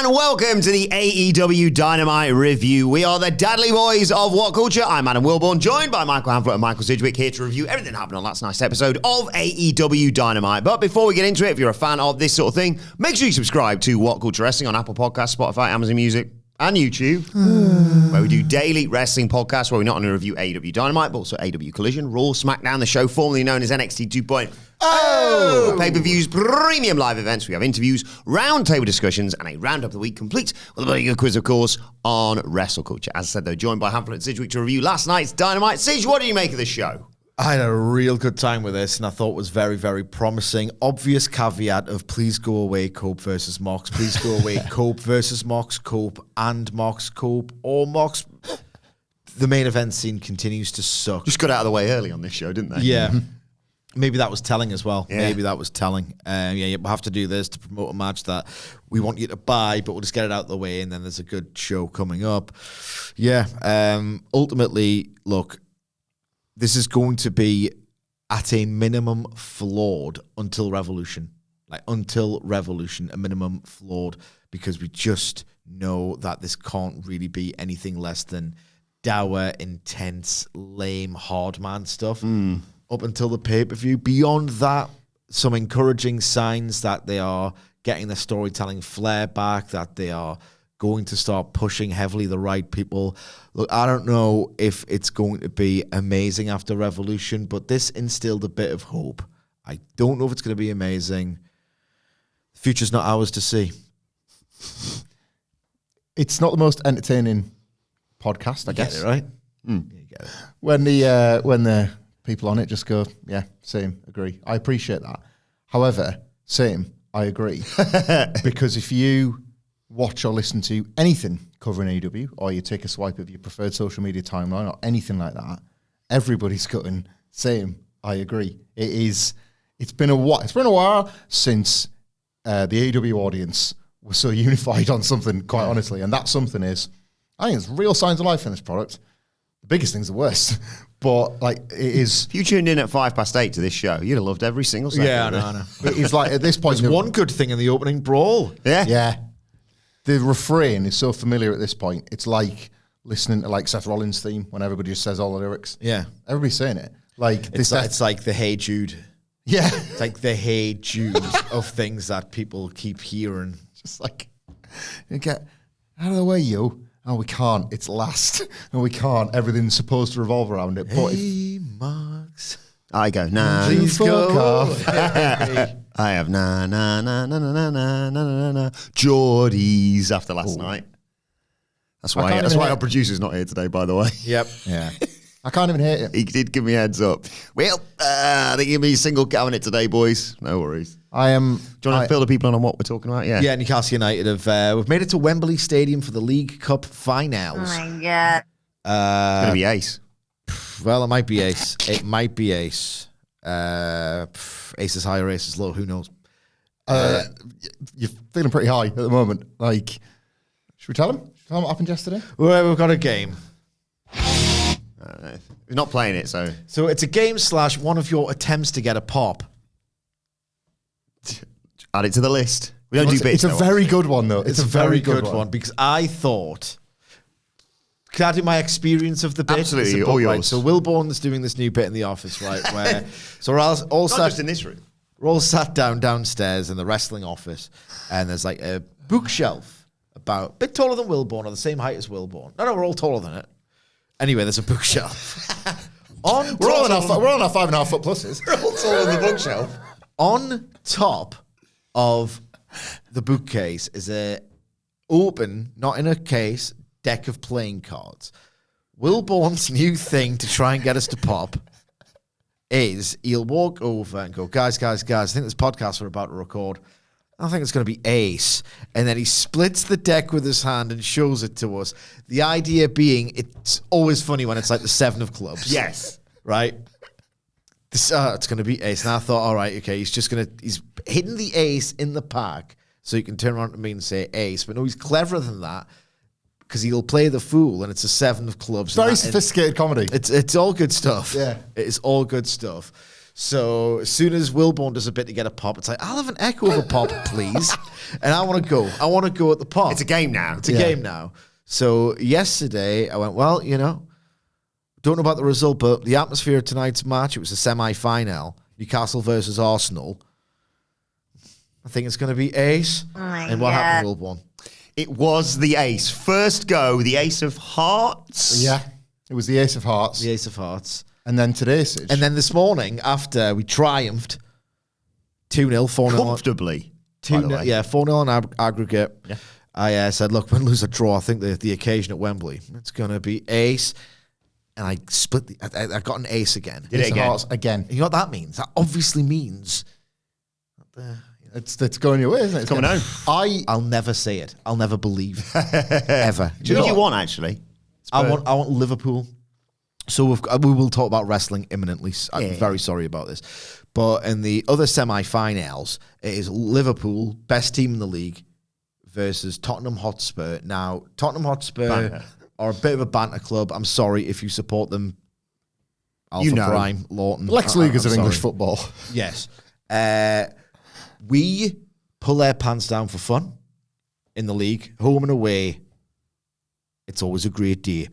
and welcome to the AEW Dynamite review. We are the Dudley Boys of What Culture. I'm Adam Wilbourn, joined by Michael Hamflett and Michael Sidgwick, here to review everything that happened on last night's episode of AEW Dynamite. But before we get into it, if you're a fan of this sort of thing, make sure you subscribe to WhatCulture Wrestling on Apple Podcasts, Spotify, Amazon Music, and YouTube, where we do daily wrestling podcasts where we not only review AEW Dynamite, but also AEW Collision, Raw, SmackDown, the show formerly known as NXT 2.0. Pay-per-views, premium live events. We have interviews, roundtable discussions, and a roundup of the week complete with a very good quiz, of course, on Wrestle Culture. As I said, though, joined by Hamflett and Sidgwick to review last night's Dynamite. Sidge, what did you make of the show? I had a real good time with this, and I thought it was very, very promising. Obvious caveat of please go away, Cope versus Mox. Please go away, Cope versus Mox, Cope and Mox, Cope or Mox. The main event scene continues to suck. Just got out of the way early on this show, didn't they? Yeah. Maybe that was telling as well. Yeah. Maybe that was telling. We'll have to do this to promote a match that we want you to buy, but we'll just get it out of the way, and then there's a good show coming up. Yeah. Ultimately, look, this is going to be, at a minimum, flawed until Revolution. Until Revolution, a minimum flawed, because we just know that this can't really be anything less than dour, intense, lame, hard man stuff up until the pay-per-view. Beyond that, some encouraging signs that they are getting the storytelling flair back, that they are going to start pushing heavily the right people. Look, I don't know if it's going to be amazing after Revolution, but this instilled a bit of hope. I don't know if it's going to be amazing. The future's not ours to see. It's not the most entertaining podcast, I guess. Get it, right? You get it. When the people on it just go, yeah, same, agree. I appreciate that. However, same, I agree. Because if you watch or listen to anything covering AEW, or you take a swipe of your preferred social media timeline or anything like that, everybody's going, same, I agree. It's been a while. It's been a while since the AEW audience was so unified on something, quite honestly. And that something is, I think there's real signs of life in this product. The biggest thing's the worst. But it is. If you tuned in at 8:05 to this show, you'd have loved every single second. Yeah, I know. It is at this point. There's one good thing in the opening brawl. Yeah. The refrain is so familiar at this point. It's like listening to Seth Rollins' theme when everybody just says all the lyrics. Yeah. Everybody's saying it. It's like the Hey Jude. Yeah. It's like the Hey Jude of things that people keep hearing. Just you get out of the way, you. Oh, we can't. It's last. No, we can't. Everything's supposed to revolve around it. But hey, Marks. I go, nah. Please fuck off. I have na na na na na na na na na Geordies after last night. That's why our producer's not here today, by the way. Yep. Yeah. I can't even hate it. He did give me a heads up. Well, they give me a single cabinet today, boys. No worries. Do you want to fill the people in on what we're talking about? Yeah. Yeah, Newcastle United we've made it to Wembley Stadium for the League Cup finals. Oh my God. It's going to be ace. Well, it might be ace. It might be ace. Ace is high or ace is low. Who knows? You're feeling pretty high at the moment. Should we tell them? Tell them what happened yesterday? Well, we've got a game. He's not playing it, so. So it's a game / one of your attempts to get a pop. Add it to the list. We don't do bits. It's a very good one, though. It's a very good one because I thought. Can I do my experience of the bit? Absolutely, all yours. Right, so Wilbourn is doing this new bit in the office, right? Where so we're all not just in this room. We're all sat downstairs in the wrestling office, and there's a bookshelf about a bit taller than Wilbourn, or the same height as Wilbourn. No, we're all taller than it. Anyway, there's a bookshelf. We're all on our 5.5 foot pluses. We're all taller than the bookshelf. On top of the bookcase is a open, not in a case, deck of playing cards. Wilbourn's new thing to try and get us to pop is he'll walk over and go, guys, I think this podcast we're about to record, I think it's going to be ace. And then he splits the deck with his hand and shows it to us. The idea being, it's always funny when it's the 7 of clubs. Yes. Right? It's going to be ace. And I thought, all right, okay, he's hitting the ace in the pack so he can turn around to me and say ace. But no, he's cleverer than that because he'll play the fool and it's a 7 of clubs. Very sophisticated comedy. It's all good stuff. Yeah. It's all good stuff. So as soon as Wilbourn does a bit to get a pop, it's like, I'll have an echo of a pop, please. And I want to go. I want to go at the pop. It's a game now. It's a game now. So yesterday I went, well, don't know about the result, but the atmosphere of tonight's match, it was a semi-final, Newcastle versus Arsenal. I think it's going to be ace. And what happened, Wilbourn? It was the ace. First go, the ace of hearts. Yeah, it was the ace of hearts. The ace of hearts. And then today's Sidge. And then this morning, after we triumphed 2-0, 4-0. Comfortably, by the way. 4-0 on aggregate. Yeah. I said, look, when we lose a draw, I think the occasion at Wembley, it's going to be ace. And I split I got an ace again. Did it again? Again. You know what that means? That obviously means it's going your way, isn't it? It's coming home. I'll never say it. I'll never believe. Ever. Who do you want, actually? I want Liverpool. So we will talk about wrestling imminently. I'm very sorry about this. But in the other semi-finals, it is Liverpool, best team in the league, versus Tottenham Hotspur. Now, Tottenham Hotspur are a bit of a banter club. I'm sorry if you support them. Alpha Prime, Lawton. Lex Luger's of English football. Yes. We pull their pants down for fun in the league. Home and away, it's always a great day.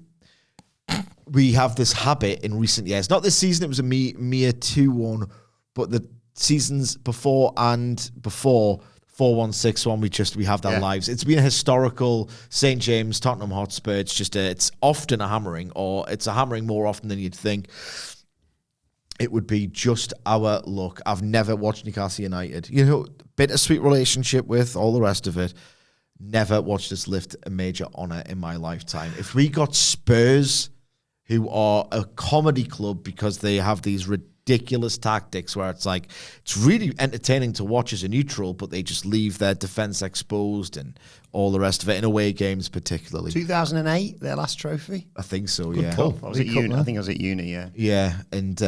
We have this habit in recent years. Not this season, it was a mere 2-1, but the seasons before and before 4-1, 6-1, we have that lives. It's been a historical St. James, Tottenham Hotspur. It's just it's often a hammering, or it's a hammering more often than you'd think. It would be just our luck. I've never watched Newcastle United. Bittersweet relationship with all the rest of it. Never watched us lift a major honour in my lifetime. If we got Spurs, who are a comedy club because they have these ridiculous tactics where it's like, it's really entertaining to watch as a neutral, but they just leave their defence exposed and all the rest of it in away games particularly. 2008, their last trophy? I think so, Good yeah. pull. I think I was at uni, yeah. Yeah, and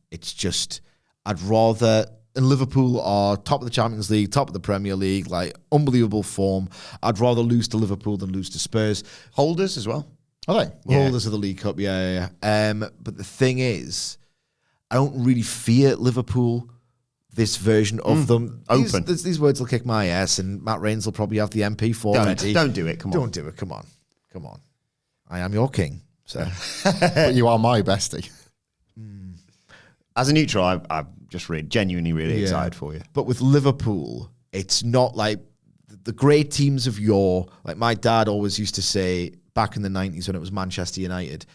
it's just, I'd rather... And Liverpool are top of the Champions League, top of the Premier League, like unbelievable form. I'd rather lose to Liverpool than lose to Spurs. Holders as well. Are they? Holders of the League Cup, yeah. But the thing is, I don't really fear Liverpool, this version of them. Open. These words will kick my ass, and Matt Rains will probably have the MP4 ready. Don't do it, come on. Don't do it, come on. I am your king, so. But you are my bestie. As a neutral, I'm just genuinely really excited for you. But with Liverpool, it's not like the great teams of yore. Like my dad always used to say back in the 90s when it was Manchester United,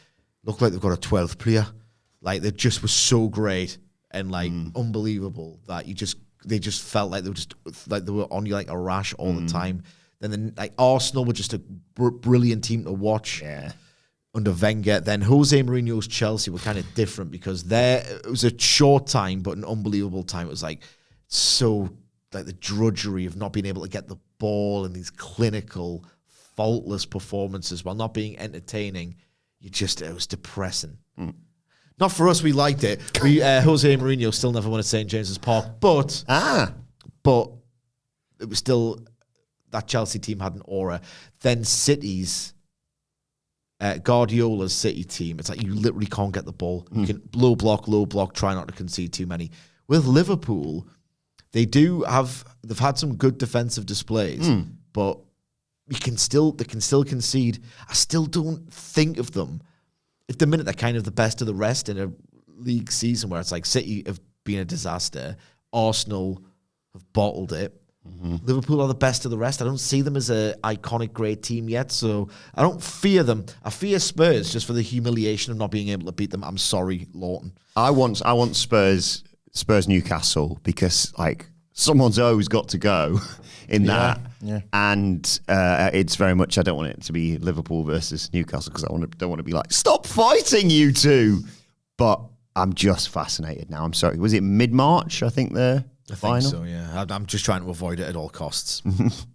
look like they've got a 12th player. Like they just were so great and like unbelievable that they just felt like they were on you like a rash all the time. Then like Arsenal were just a brilliant team to watch. Yeah. Under Wenger, then Jose Mourinho's Chelsea were kind of different because it was a short time, but an unbelievable time. It was like so like the drudgery of not being able to get the ball and these clinical, faultless performances while not being entertaining. It was depressing. Not for us, we liked it. Jose Mourinho still never won at St. James's Park, but it was still that Chelsea team had an aura. Then City's. Guardiola's City team, it's like you literally can't get the ball. You can low block, try not to concede too many. With Liverpool, they've had some good defensive displays, but they can still concede. I still don't think of them. At the minute, they're kind of the best of the rest in a league season where it's like City have been a disaster, Arsenal have bottled it. Liverpool are the best of the rest. I don't see them as an iconic great team yet, so I don't fear them. I fear Spurs just for the humiliation of not being able to beat them. I'm sorry, Lawton. I want Spurs Newcastle because like someone's always got to go in that. Yeah. And it's very much I don't want it to be Liverpool versus Newcastle because don't want to be like stop fighting you two. But I'm just fascinated now. I'm sorry. Was it mid-March? I think the final? Think so, yeah. I'm just trying to avoid it at all costs.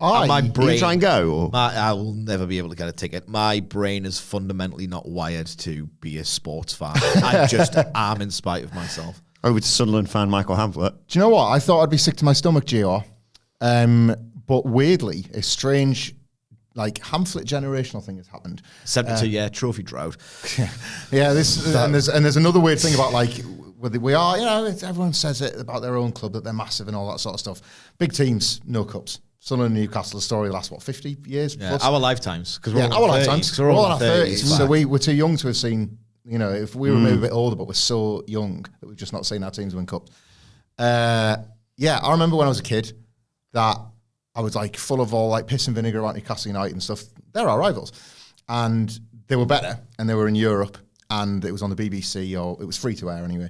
My brain, you try and go? Or? I will never be able to get a ticket. My brain is fundamentally not wired to be a sports fan. I just am in spite of myself. Over to Sunderland fan Michael Hamflett. Do you know what? I thought I'd be sick to my stomach, Gio. But weirdly, a strange like Hamflett generational thing has happened. 72, trophy drought. Yeah, and there's another weird thing about like we are, everyone says it about their own club that they're massive and all that sort of stuff. Big teams, no cups. Sunderland and Newcastle, the story the last 50 years plus? Our lifetimes, because our lifetimes. We're all in our 30s, so we're too young to have seen. If we were maybe a bit older, but we're so young that we've just not seen our teams win cups. I remember when I was a kid that I was like full of all like piss and vinegar about Newcastle United and stuff. They're our rivals, and they were better, and they were in Europe, and it was on the BBC, or it was free to air anyway.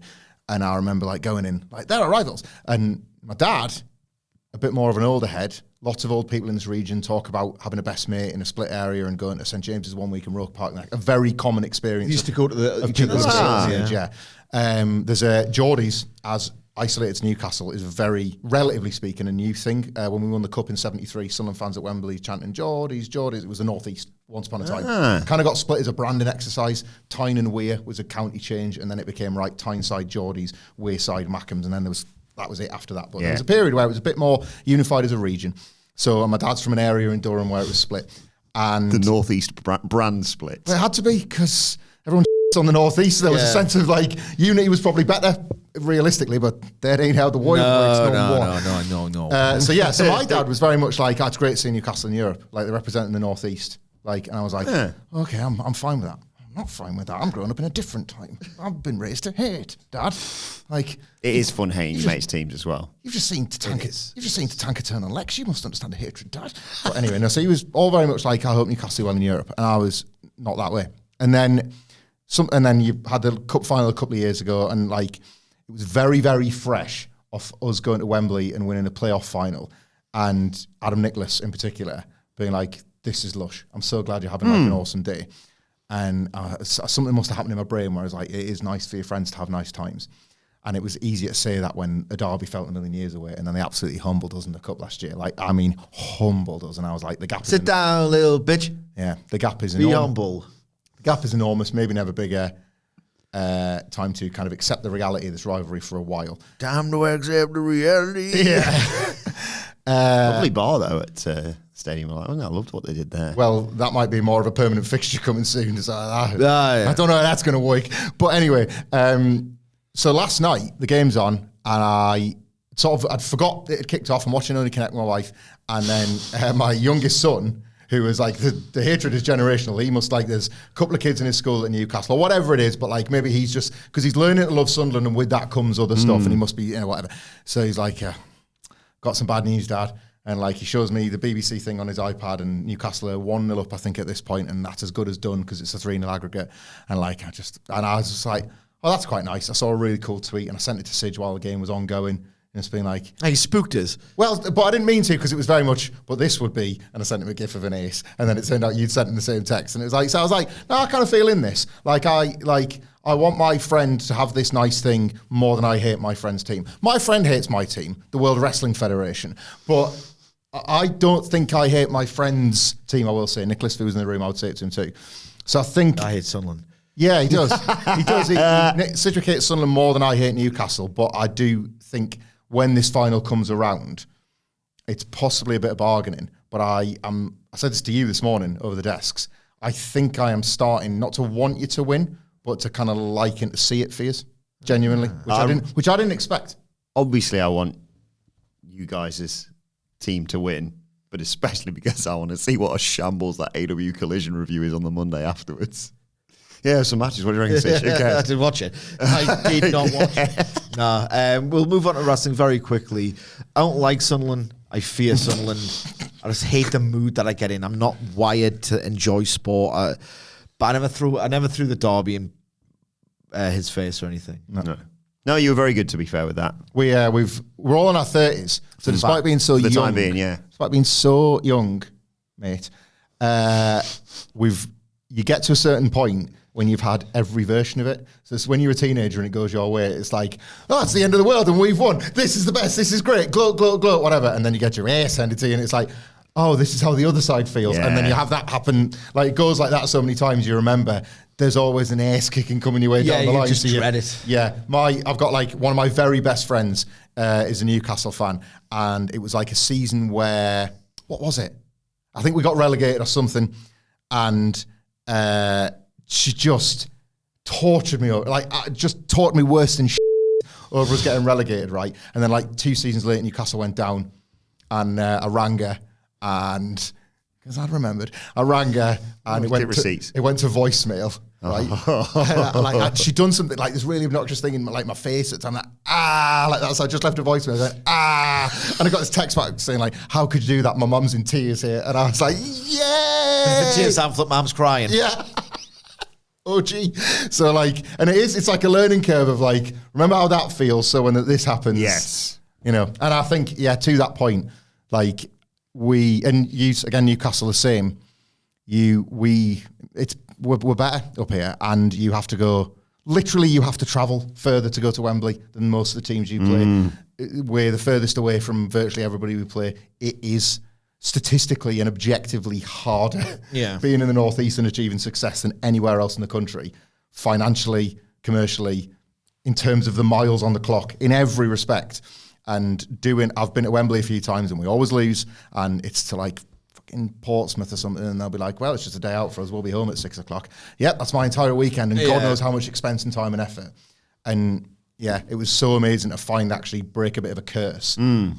And I remember like going in like they're our rivals, and my dad, a bit more of an older head. Lots of old people in this region talk about having a best mate in a split area and going to St James's 1 week in Roke Park. Like a very common experience. You used to go to the There's a Geordies as isolated to Newcastle is very, relatively speaking, a new thing. When we won the cup in '73, Sunderland fans at Wembley chanting Geordies, Geordies. It was the North East once upon a time. Kind of got split as a branding exercise. Tyne and Weir was a county change, and then it became Tyneside Geordies, Wearside Mackems, and then that was it after that. But there was a period where it was a bit more unified as a region. So my dad's from an area in Durham where it was split. And the Northeast brand split. Well, it had to be because everyone on the Northeast. There was a sense of like unity was probably better realistically, but that ain't how the war works. No. So my dad was very much like, it's great seeing Newcastle in Europe. Like they're representing the Northeast. Like, and I was like, okay, I'm fine with that. I'm not fine with that. I'm growing up in a different time. I've been raised to hate, Dad. Like it is fun hating your mates' teams as well. You've just seen Tatanka turn on Lex. You must understand the hatred, Dad. But anyway, so he was all very much like, I hope Newcastle well in Europe, and I was not that way. And then you had the cup final a couple of years ago, and like it was very, very fresh of us going to Wembley and winning a playoff final, and Adam Nicholas in particular being like, "This is lush. I'm so glad you're having like an awesome day." And something must have happened in my brain where I was like, it is nice for your friends to have nice times. And it was easier to say that when a derby felt a million years away, and then they absolutely humbled us in the cup last year. Like, I mean, humbled us. And I was like, the gap is... Sit down, little bitch. Yeah, the gap is enormous. Be humble. The gap is enormous, maybe never bigger. Time to kind of accept the reality of this rivalry for a while. Time to accept the reality. Yeah. Lovely bar, though, at... Stadium. I loved what they did there. Well, that might be more of a permanent fixture coming soon. I don't know how that's going to work. But anyway, so last night the game's on, and I'd forgot it had kicked off. I'm watching Only Connect with my wife, and then my youngest son, who was like the hatred is generational. He must like there's a couple of kids in his school at Newcastle or whatever it is, but like maybe he's just because he's learning to love Sunderland, and with that comes other stuff, and he must be whatever. So he's like, got some bad news, Dad. And like he shows me the BBC thing on his iPad, and Newcastle are 1-0 up, I think, at this point, and that's as good as done because it's a 3-0 aggregate. And like I was just like, oh, that's quite nice. I saw a really cool tweet, and I sent it to Sidge while the game was ongoing, and it's been like, he spooked us. Well, but I didn't mean to because it was very much, but this would be, and I sent him a gif of an ace, and then it turned out you'd sent him the same text, and it was like, so I was like, no, I kind of feel in this. I want my friend to have this nice thing more than I hate my friend's team. My friend hates my team, the World Wrestling Federation, but I don't think I hate my friend's team, I will say. Nicholas, if he was in the room, I would say it to him too. So I think... I hate Sunderland. Yeah, he does. He does. Sidgwick hates Sunderland more than I hate Newcastle, but I do think when this final comes around, it's possibly a bit of bargaining. But I said this to you this morning over the desks. I think I am starting not to want you to win, but to kind of like and to see it for you, genuinely, which I didn't expect. Obviously, I want you guys' team to win, but especially because I want to see what a shambles that AEW Collision review is on the Monday afterwards. Yeah, some matches. What do you reckon, Stitch? I did watch it. I did not watch it. No. We'll move on to wrestling very quickly. I don't like Sunderland. I fear Sunderland. I just hate the mood that I get in. I'm not wired to enjoy sport. But I never threw the derby in his face or anything. No, you were very good, to be fair with that. We're all in our 30s, so despite being so young, time being, despite being so young, mate, you get to a certain point when you've had every version of it. So it's when you're a teenager and it goes your way, it's like, oh, it's the end of the world and we've won. This is the best. This is great. Gloat, gloat, gloat, whatever. And then you get your ass handed to you, and it's like, oh, this is how the other side feels. Yeah. And then you have that happen. Like, it goes like that so many times, you remember there's always an ass kicking coming your way down the line. You just dread it. Yeah. I've got like one of my very best friends is a Newcastle fan. And it was like a season where, what was it? I think we got relegated or something, and she just tortured me, just tortured me worse than over us getting relegated, right? And then like 2 seasons later, Newcastle went down, and I rang her, and because I'd remembered, I rang her, and it went to voicemail. Right, she'd done something like this really obnoxious thing in like my face at the time, like that. So I just left a voicemail, and I got this text back saying like, "How could you do that? My mum's in tears here," and I was like, "Yeah." Tears, Hamflett, mum's crying. Yeah. Oh gee. So like, and it's like a learning curve of like, remember how that feels. So when this happens, yes, and I think to that point, like Newcastle the same. We're better up here, and you have to go. Literally, you have to travel further to go to Wembley than most of the teams you play. We're the furthest away from virtually everybody we play. It is statistically and objectively harder being in the Northeast and achieving success than anywhere else in the country, financially, commercially, in terms of the miles on the clock, in every respect. And I've been at Wembley a few times, and we always lose, and it's to like in Portsmouth or something, and they'll be like, well, it's just a day out for us, we'll be home at 6 o'clock. Yep, that's my entire weekend, and God knows how much expense and time and effort. And it was so amazing to actually break a bit of a curse. I'm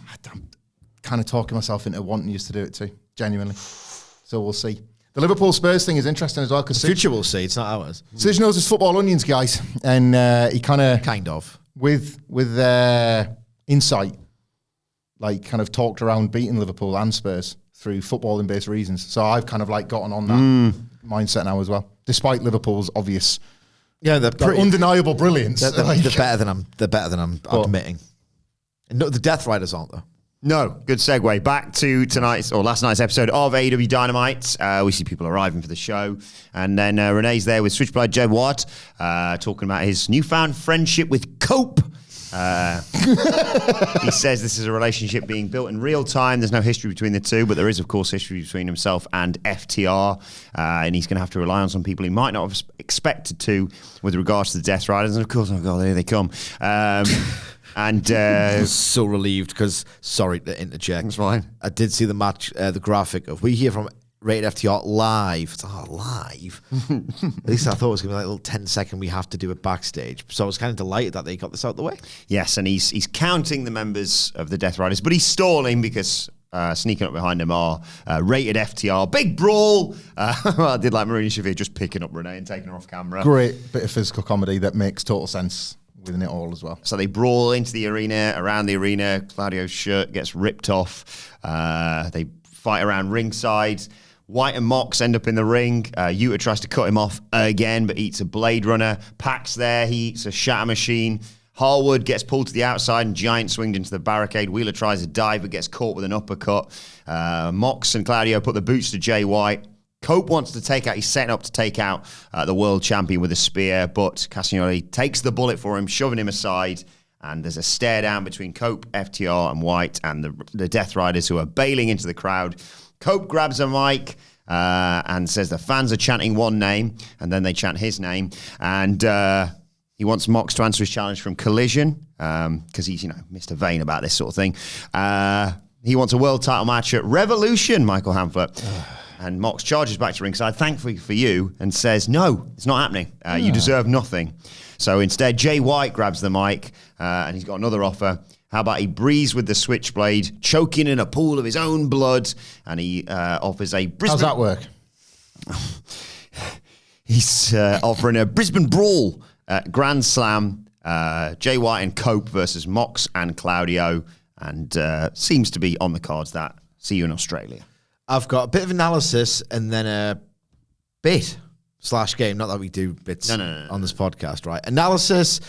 kind of talking myself into wanting you to do it too, genuinely. So we'll see. The Liverpool Spurs thing is interesting as well, because future we'll see, it's not ours. Sidge knows his football onions, guys, and he kind of with insight, like kind of talked around beating Liverpool and Spurs through footballing-based reasons. So I've kind of like gotten on that mindset now as well, despite Liverpool's obvious, they're pretty undeniable brilliance. They're better than I'm admitting. And no, the Death Riders aren't though. No, good segue. Back to last night's episode of AEW Dynamite. We see people arriving for the show, and then Renee's there with Switchblade Jed Watt, talking about his newfound friendship with Cope. He says this is a relationship being built in real time. There's no history between the two, but there is, of course, history between himself and FTR. And he's going to have to rely on some people he might not have expected to with regards to the Death Riders. And, of course, oh, God, here they come. And so relieved because, sorry to interject. That's fine. I did see the match, the graphic of we hear from Rated FTR live. It's live. At least I thought it was going to be like a little 10-second we have to do it backstage. So I was kind of delighted that they got this out of the way. Yes, and he's counting the members of the Death Riders, but he's stalling because sneaking up behind him are Rated FTR. Big brawl. I did like Marina Shafir just picking up Renee and taking her off camera. Great bit of physical comedy that makes total sense within it all as well. So they brawl into the arena, around the arena. Claudio's shirt gets ripped off. They fight around ringside. White and Mox end up in the ring. Yuta tries to cut him off again, but eats a Blade Runner. Pac's there. He eats a Shatter Machine. Harwood gets pulled to the outside and giant swinged into the barricade. Wheeler tries to dive, but gets caught with an uppercut. Mox and Claudio put the boots to Jay White. Cope wants to take out, he's setting up to take out the world champion with a spear, but Castagnoli takes the bullet for him, shoving him aside. And there's a stare down between Cope, FTR, and White, and the Death Riders who are bailing into the crowd. Cope grabs a mic and says the fans are chanting one name, and then they chant his name. And he wants Mox to answer his challenge from Collision because he's, Mr. Vain about this sort of thing. He wants a world title match at Revolution, Michael Hamflett. And Mox charges back to ringside, thankfully for you, and says, no, it's not happening. You deserve nothing. So instead, Jay White grabs the mic, and he's got another offer. How about he breathes with the switchblade, choking in a pool of his own blood, and he offers a Brisbane... How's that work? He's offering a Brisbane Brawl Grand Slam, Jay White and Cope versus Mox and Claudio, and seems to be on the cards that see you in Australia. I've got a bit of analysis and then a bit/game. Not that we do bits on this podcast, right? Analysis,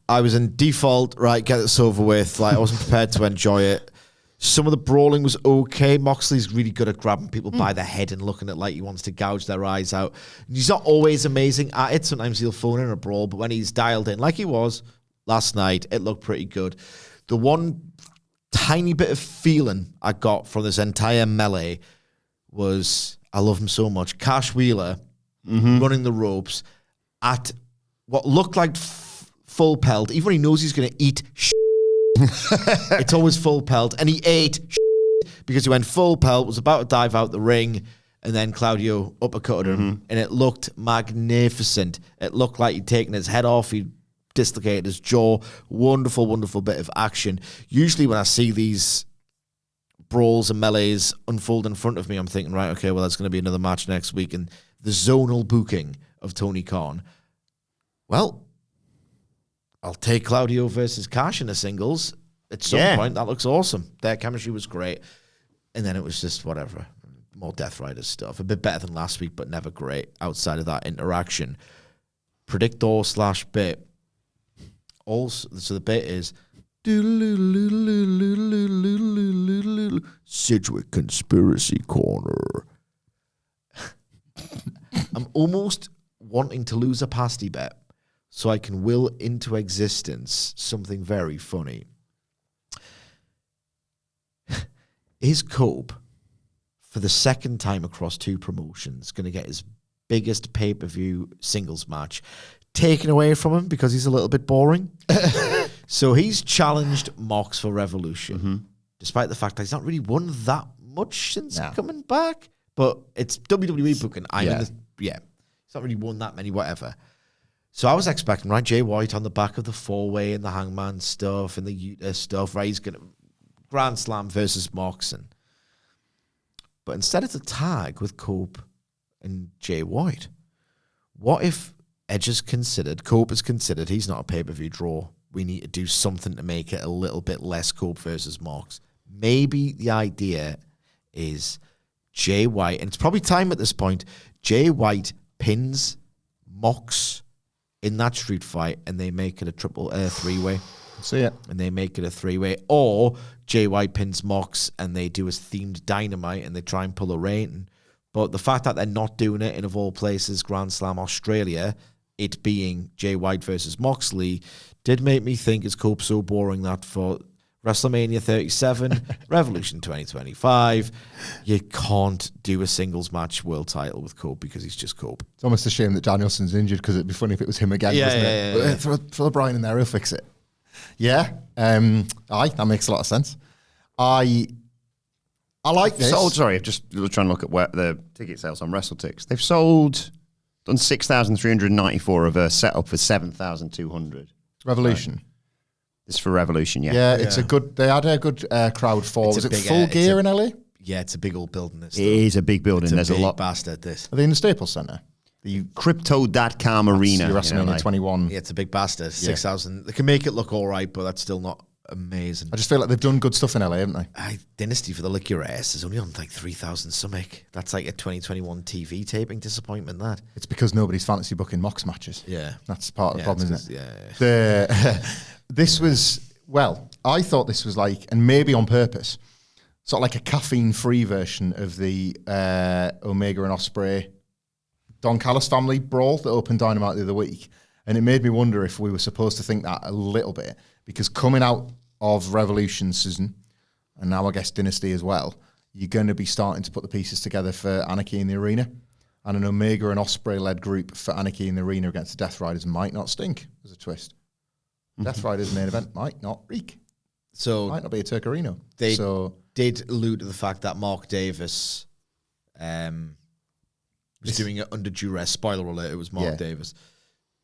I was in default, right, get this over with. Like, I wasn't prepared to enjoy it. Some of the brawling was okay. Moxley's really good at grabbing people by the head and looking at like he wants to gouge their eyes out. He's not always amazing at it. Sometimes he'll phone in a brawl, but when he's dialed in, like he was last night, it looked pretty good. The one tiny bit of feeling I got from this entire melee was, I love him so much, Cash Wheeler running the ropes at what looked like full pelt, even when he knows he's going to eat it's always full pelt, and he ate because he went full pelt, was about to dive out the ring, and then Claudio uppercutted him, and it looked magnificent. It looked like he'd taken his head off, he'd dislocated his jaw. Wonderful, wonderful bit of action. Usually when I see these brawls and melees unfold in front of me, I'm thinking, right, okay, well, there's going to be another match next week, and the zonal booking of Tony Khan. Well, I'll take Claudio versus Cash in a singles at some point. That looks awesome. Their chemistry was great. And then it was just whatever. More Death Riders stuff. A bit better than last week, but never great outside of that interaction. Predictor/bit. Also, so the bit is Sidgwick Conspiracy Corner. I'm almost wanting to lose a pasty bet so I can will into existence something very funny. Is Cope, for the second time across two promotions, going to get his biggest pay-per-view singles match taken away from him because he's a little bit boring? So he's challenged Mox for Revolution, despite the fact that he's not really won that much since coming back. But it's WWE booking. He's not really won that many, whatever. So I was expecting, right, Jay White on the back of the four-way and the Hangman stuff and the Utah stuff, right? He's going to Grand Slam versus Moxon. But instead it's a tag with Cope and Jay White. What if Edge is considered, Cope is considered, he's not a pay-per-view draw. We need to do something to make it a little bit less Cope versus Mox. Maybe the idea is Jay White, and it's probably time at this point, Jay White pins Mox in that street fight and they make it a three-way. See it. And they make it a three-way. Or Jay White pins Mox and they do a themed Dynamite and they try and pull a Rain. But the fact that they're not doing it in, of all places, Grand Slam Australia, it being Jay White versus Moxley, did make me think, is Cope so boring that for WrestleMania 37, Revolution 2025, you can't do a singles match world title with Cope because he's just Cope. It's almost a shame that Danielson's injured because it'd be funny if it was him again, wasn't it? Throw Brian in there, he'll fix it. Yeah, that makes a lot of sense. I like this. I'm just trying to look at where the ticket sales on WrestleTix. They've done 6,394 of a setup for 7,200. Revolution. This is for Revolution, yeah. Yeah, it's a good. They had a good crowd for. Was it Full Gear in LA? Yeah, it's a big old building. It is a big building. There's a lot. Bastard. This. Are they in the Staples Center? The Crypto.com Arena. WrestleMania 21. Yeah, it's a big bastard. 6,000. They can make it look all right, but that's still not amazing. I just feel like they've done good stuff in LA, haven't they? Dynasty for the Lick Your Ass is only on like 3,000 something. That's like a 2021 TV taping disappointment, that. It's because nobody's fantasy booking Mox matches. Yeah. That's part of the problem, isn't it? Yeah. This was, I thought this was like, and maybe on purpose, sort of like a caffeine-free version of the Omega and Ospreay Don Callis family brawl that opened Dynamite the other week. And it made me wonder if we were supposed to think that a little bit, because coming out of Revolution season, and now I guess Dynasty as well, you're going to be starting to put the pieces together for Anarchy in the Arena. And an Omega and Ospreay-led group for Anarchy in the Arena against the Death Riders might not stink as a twist. Death Riders main event might not reek. So might not be a Turcarino. They did allude to the fact that Mark Davis was doing it under duress. Spoiler alert, it was Mark Davis.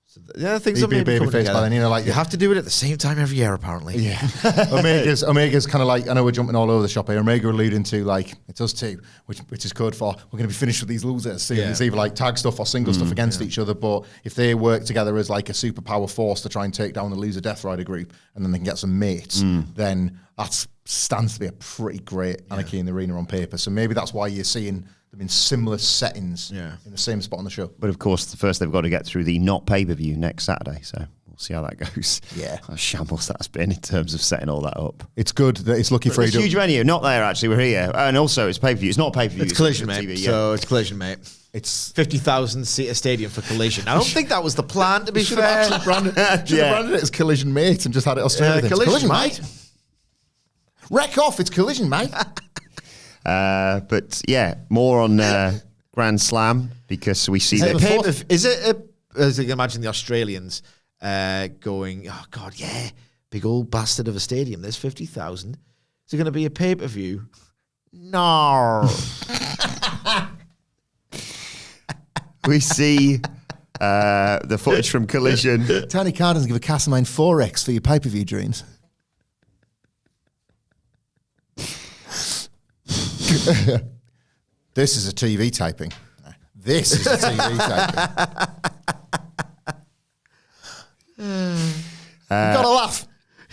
So things are maybe coming together. By then, you have to do it at the same time every year, apparently. Yeah. Omega's kind of like, I know we're jumping all over the shop here. Omega alluding to like, it's us two, which is code for, we're going to be finished with these losers soon. It's either like tag stuff or single stuff against each other. But if they work together as like a superpower force to try and take down the loser Death Rider group, and then they can get some mates, then that stands to be a pretty great Anarchy in the Arena on paper. So maybe that's why you're seeing them in similar settings in the same spot on the show. But of course, first they've got to get through the not pay-per-view next Saturday, so we'll see how that goes. Yeah. How shambles that's been in terms of setting all that up. It's good that it's lucky for It's huge venue. Not there, actually. We're here. And also, it's pay-per-view. It's not pay-per-view. It's Collision, mate. TV, So it's Collision, mate. It's 50,000 seat stadium for Collision. I don't think that was the plan, to be should have fair. actually branded it as Collision, mate, and just had it Australia. Collision, mate. Wreck off, it's Collision, mate. But yeah, more on Grand Slam, because we see that. Is it, as you can imagine, the Australians going, oh, God, yeah, big old bastard of a stadium. There's 50,000. Is it going to be a pay-per-view No. We see the footage from Collision. Tony Khan doesn't give a Castlemine 4X for your pay-per-view dreams. This is a TV taping. This is a TV taping. You gotta laugh.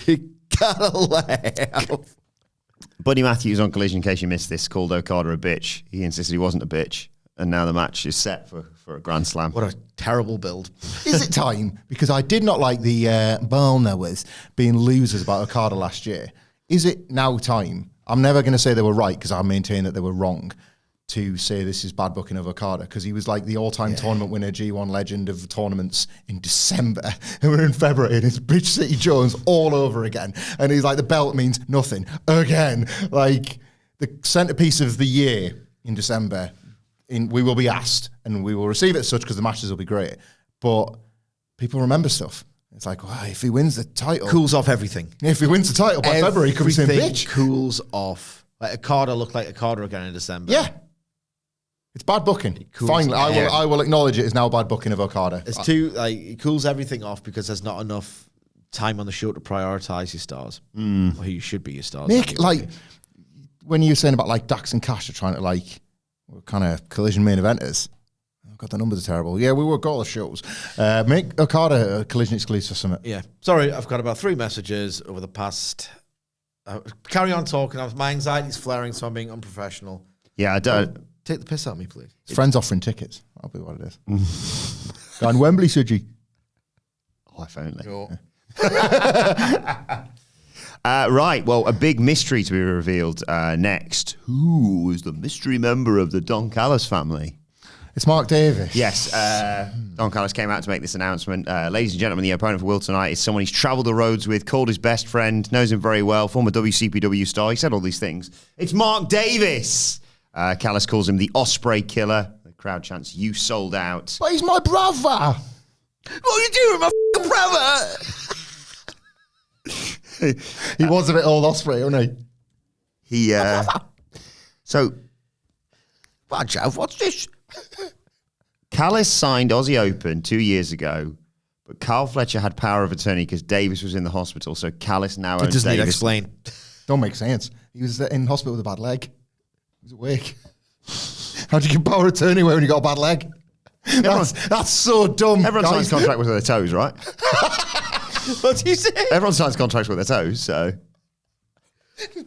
You gotta laugh. Buddy Matthews on Collision, in case you missed this, called Okada a bitch. He insisted he wasn't a bitch. And now the match is set for a Grand Slam. What a terrible build. Is it time? Because I did not like the ball knowers being losers about Okada last year. Is it now time? I'm never going to say they were right because I maintain that they were wrong to say this is bad booking of Okada because he was like the all-time tournament winner, G1 legend of tournaments in December. And we're in February and it's Bitch City Jones all over again. And he's like, the belt means nothing. Again. Like, the centerpiece of the year in December, we will be asked and we will receive it as such because the matches will be great. But people remember stuff. It's like, well, if he wins the title... Cools off everything. If he wins the title by February, he could be saying bitch. Cools off. Like Okada looked like Okada again in December. Yeah. It's bad booking. Finally, I will acknowledge it is now bad booking of Okada. It's too, like, it cools everything off because there's not enough time on the show to prioritise your stars. Or who you should be your stars. Make, like, when you were saying about, like, Dax and Cash are trying to, like, kind of Collision main eventers. Oh, God, the numbers are terrible. Yeah, we work all the shows. Make Okada a Collision exclusive or something. Yeah. Sorry, I've got about 3 messages over the past... carry on talking. My anxiety's flaring, so I'm being unprofessional. Yeah, I don't... Take the piss out of me, please. Friends offering tickets. That'll be what it is. Go on Wembley, Sidgwick. Oh, if only. Sure. Right, well, a big mystery to be revealed next. Who is the mystery member of the Don Callis family? It's Mark Davis. Yes, Don Callis came out to make this announcement. Ladies and gentlemen, the opponent for Will tonight is someone he's travelled the roads with, called his best friend, knows him very well, former WCPW star. He said all these things. It's Mark Davis. Callis calls him the Osprey Killer. The crowd chants, "You sold out." But he's my brother. What are you doing, my brother? He was a bit old Osprey, wasn't he? So, Watch out, what's this? Callis signed Aussie Open 2 years ago, but Carl Fletcher had power of attorney because Davis was in the hospital, so Callis now owns It doesn't need Davis. explain. Don't make sense. He was in hospital with a bad leg. He was awake. How do you get power of attorney when you got a bad leg? That's so dumb. Everyone signs contract with their toes, right? What do you say? Everyone signs contracts with their toes, so...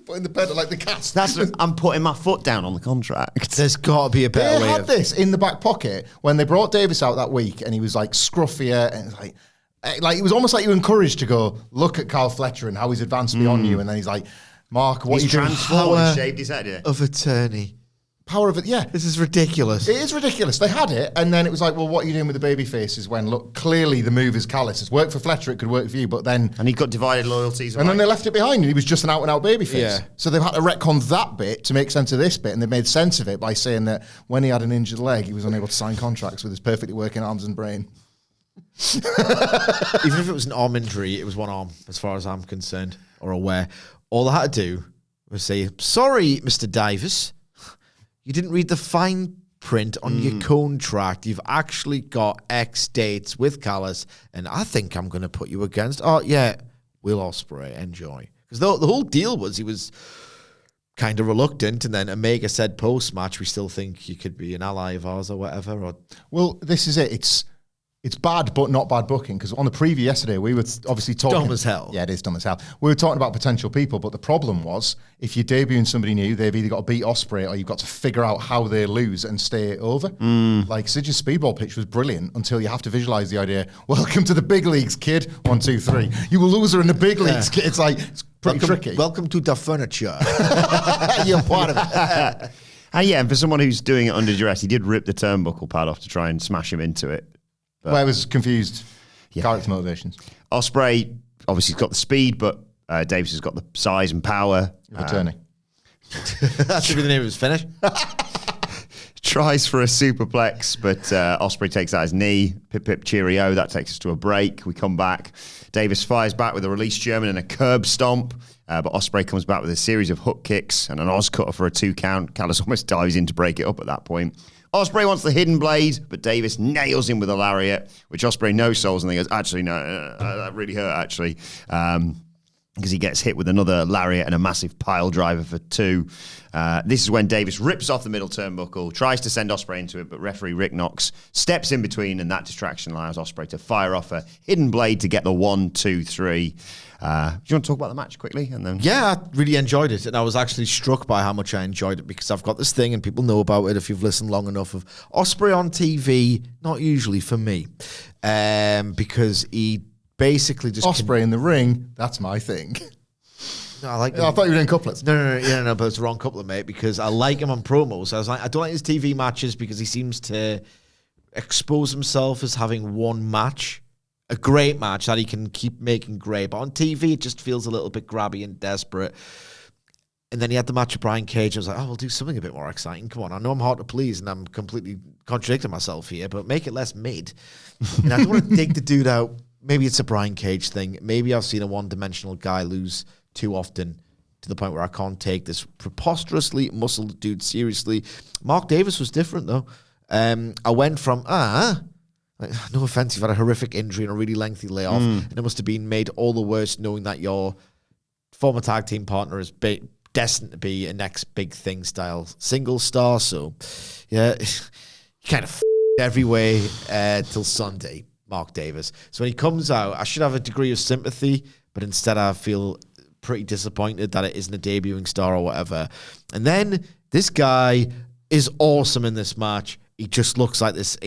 Putting the pedal like the cast. I'm putting my foot down on the contract. There's got to be a better They way had of... this in the back pocket when they brought Davis out that week and he was like scruffier and like it was almost like you were encouraged to go look at Carl Fletcher and how he's advanced beyond you, and then he's like, Mark, what He's are you doing? transformed and shaved his head, yeah. Of attorney. Power of it, yeah. This is ridiculous. It is ridiculous. They had it, and then it was like, well, what are you doing with the baby faces when, look, clearly the move is Callis. It's worked for Fletcher, it could work for you, but then... And he got divided loyalties. And then they left it behind, and he was just an out-and-out babyface. Yeah. So they've had to retcon that bit to make sense of this bit, and they've made sense of it by saying that when he had an injured leg, he was unable to sign contracts with his perfectly working arms and brain. Even if it was an arm injury, it was one arm, as far as I'm concerned, or aware. All I had to do was say, sorry, Mr. Davis, you didn't read the fine print on your contract. You've actually got X dates with Callis, and I think I'm going to put you against... Oh, yeah, Will Ospreay, enjoy. Because the whole deal was he was kind of reluctant, and then Omega said post-match, we still think you could be an ally of ours or whatever. Or... Well, this is it. It's bad, but not bad booking, because on the preview yesterday, we were obviously talking... Dumb as hell. Yeah, it is dumb as hell. We were talking about potential people, but the problem was, if you're debuting somebody new, they've either got to beat Ospreay or you've got to figure out how they lose and stay over. Like, Sidge's speedball pitch was brilliant until you have to visualize the idea, welcome to the big leagues, kid. 1, 2, 3. You will lose her in the big leagues, kid. It's like, it's pretty tricky. Welcome to the furniture. You're part of it. And yeah, and for someone who's doing it under duress, he did rip the turnbuckle pad off to try and smash him into it. Well, I was confused. Character motivations. Ospreay obviously has got the speed, but Davis has got the size and power. Attorney. That should be the name of his finish. Tries for a superplex, but Ospreay takes out his knee. Pip pip cheerio. That takes us to a break. We come back. Davis fires back with a release German and a curb stomp. But Ospreay comes back with a series of hook kicks and an Oz cutter for a 2 count. Callis almost dives in to break it up at that point. Ospreay wants the hidden blade, but Davis nails him with a lariat, which Ospreay no-souls, and he goes, actually, no, that really hurt, actually. Because he gets hit with another lariat and a massive pile driver for 2. This is when Davis rips off the middle turnbuckle, tries to send Ospreay into it, but referee Rick Knox steps in between, and that distraction allows Ospreay to fire off a hidden blade to get the 1, 2, 3. Do you want to talk about the match quickly? And then Yeah, I really enjoyed it, and I was actually struck by how much I enjoyed it, because I've got this thing, and people know about it if you've listened long enough, of Ospreay on TV, not usually for me, because he basically just Ospreay in the ring, that's my thing. No, I like. I thought you were doing couplets. No, but it's the wrong couplet, mate. Because I like him on promos. I was like, I don't like his TV matches because he seems to expose himself as having one match, a great match that he can keep making great. But on TV, it just feels a little bit grabby and desperate. And then he had the match with Brian Cage. I was like, oh, we'll do something a bit more exciting. Come on, I know I'm hard to please, and I'm completely contradicting myself here, but make it less mid. And I don't want to dig the dude out. Maybe it's a Brian Cage thing. Maybe I've seen a one-dimensional guy lose too often to the point where I can't take this preposterously muscled dude seriously. Mark Davis was different, though. I went from, like, no offense, you've had a horrific injury and a really lengthy layoff, and it must have been made all the worse knowing that your former tag team partner is destined to be a next big thing style single star. So, yeah, you kind of every way till Sunday. Mark Davis. So when he comes out, I should have a degree of sympathy, but instead I feel pretty disappointed that it isn't a debuting star or whatever. And then this guy is awesome in this match. He just looks like this.